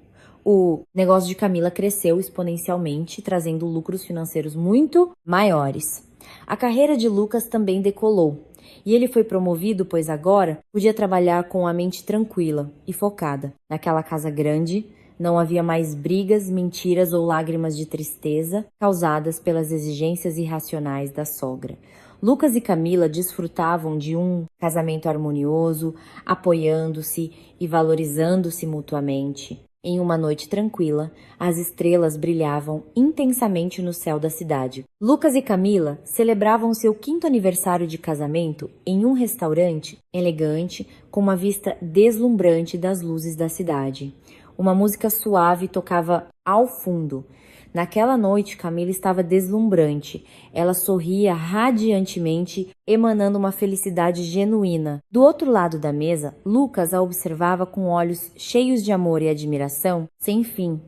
O negócio de Camila cresceu exponencialmente, trazendo lucros financeiros muito maiores. A carreira de Lucas também decolou. E ele foi promovido, pois agora podia trabalhar com a mente tranquila e focada. Naquela casa grande, não havia mais brigas, mentiras ou lágrimas de tristeza causadas pelas exigências irracionais da sogra. Lucas e Camila desfrutavam de um casamento harmonioso, apoiando-se e valorizando-se mutuamente. Em uma noite tranquila, as estrelas brilhavam intensamente no céu da cidade. Lucas e Camila celebravam seu 5º aniversário de casamento em um restaurante elegante com uma vista deslumbrante das luzes da cidade. Uma música suave tocava ao fundo. Naquela noite, Camila estava deslumbrante. Ela sorria radiantemente, emanando uma felicidade genuína. Do outro lado da mesa, Lucas a observava com olhos cheios de amor e admiração sem fim.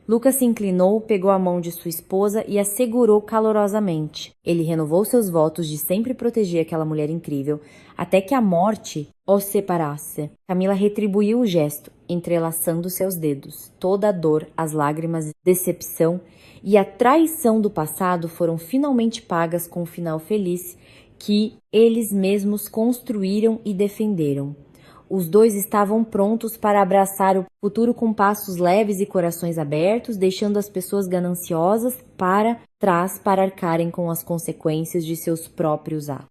Lucas se inclinou, pegou a mão de sua esposa e a segurou calorosamente. Ele renovou seus votos de sempre proteger aquela mulher incrível, até que a morte os separasse. Camila retribuiu o gesto, entrelaçando seus dedos. Toda a dor, as lágrimas, decepção e a traição do passado foram finalmente pagas com um final feliz que eles mesmos construíram e defenderam. Os dois estavam prontos para abraçar o futuro com passos leves e corações abertos, deixando as pessoas gananciosas para trás para arcarem com as consequências de seus próprios atos.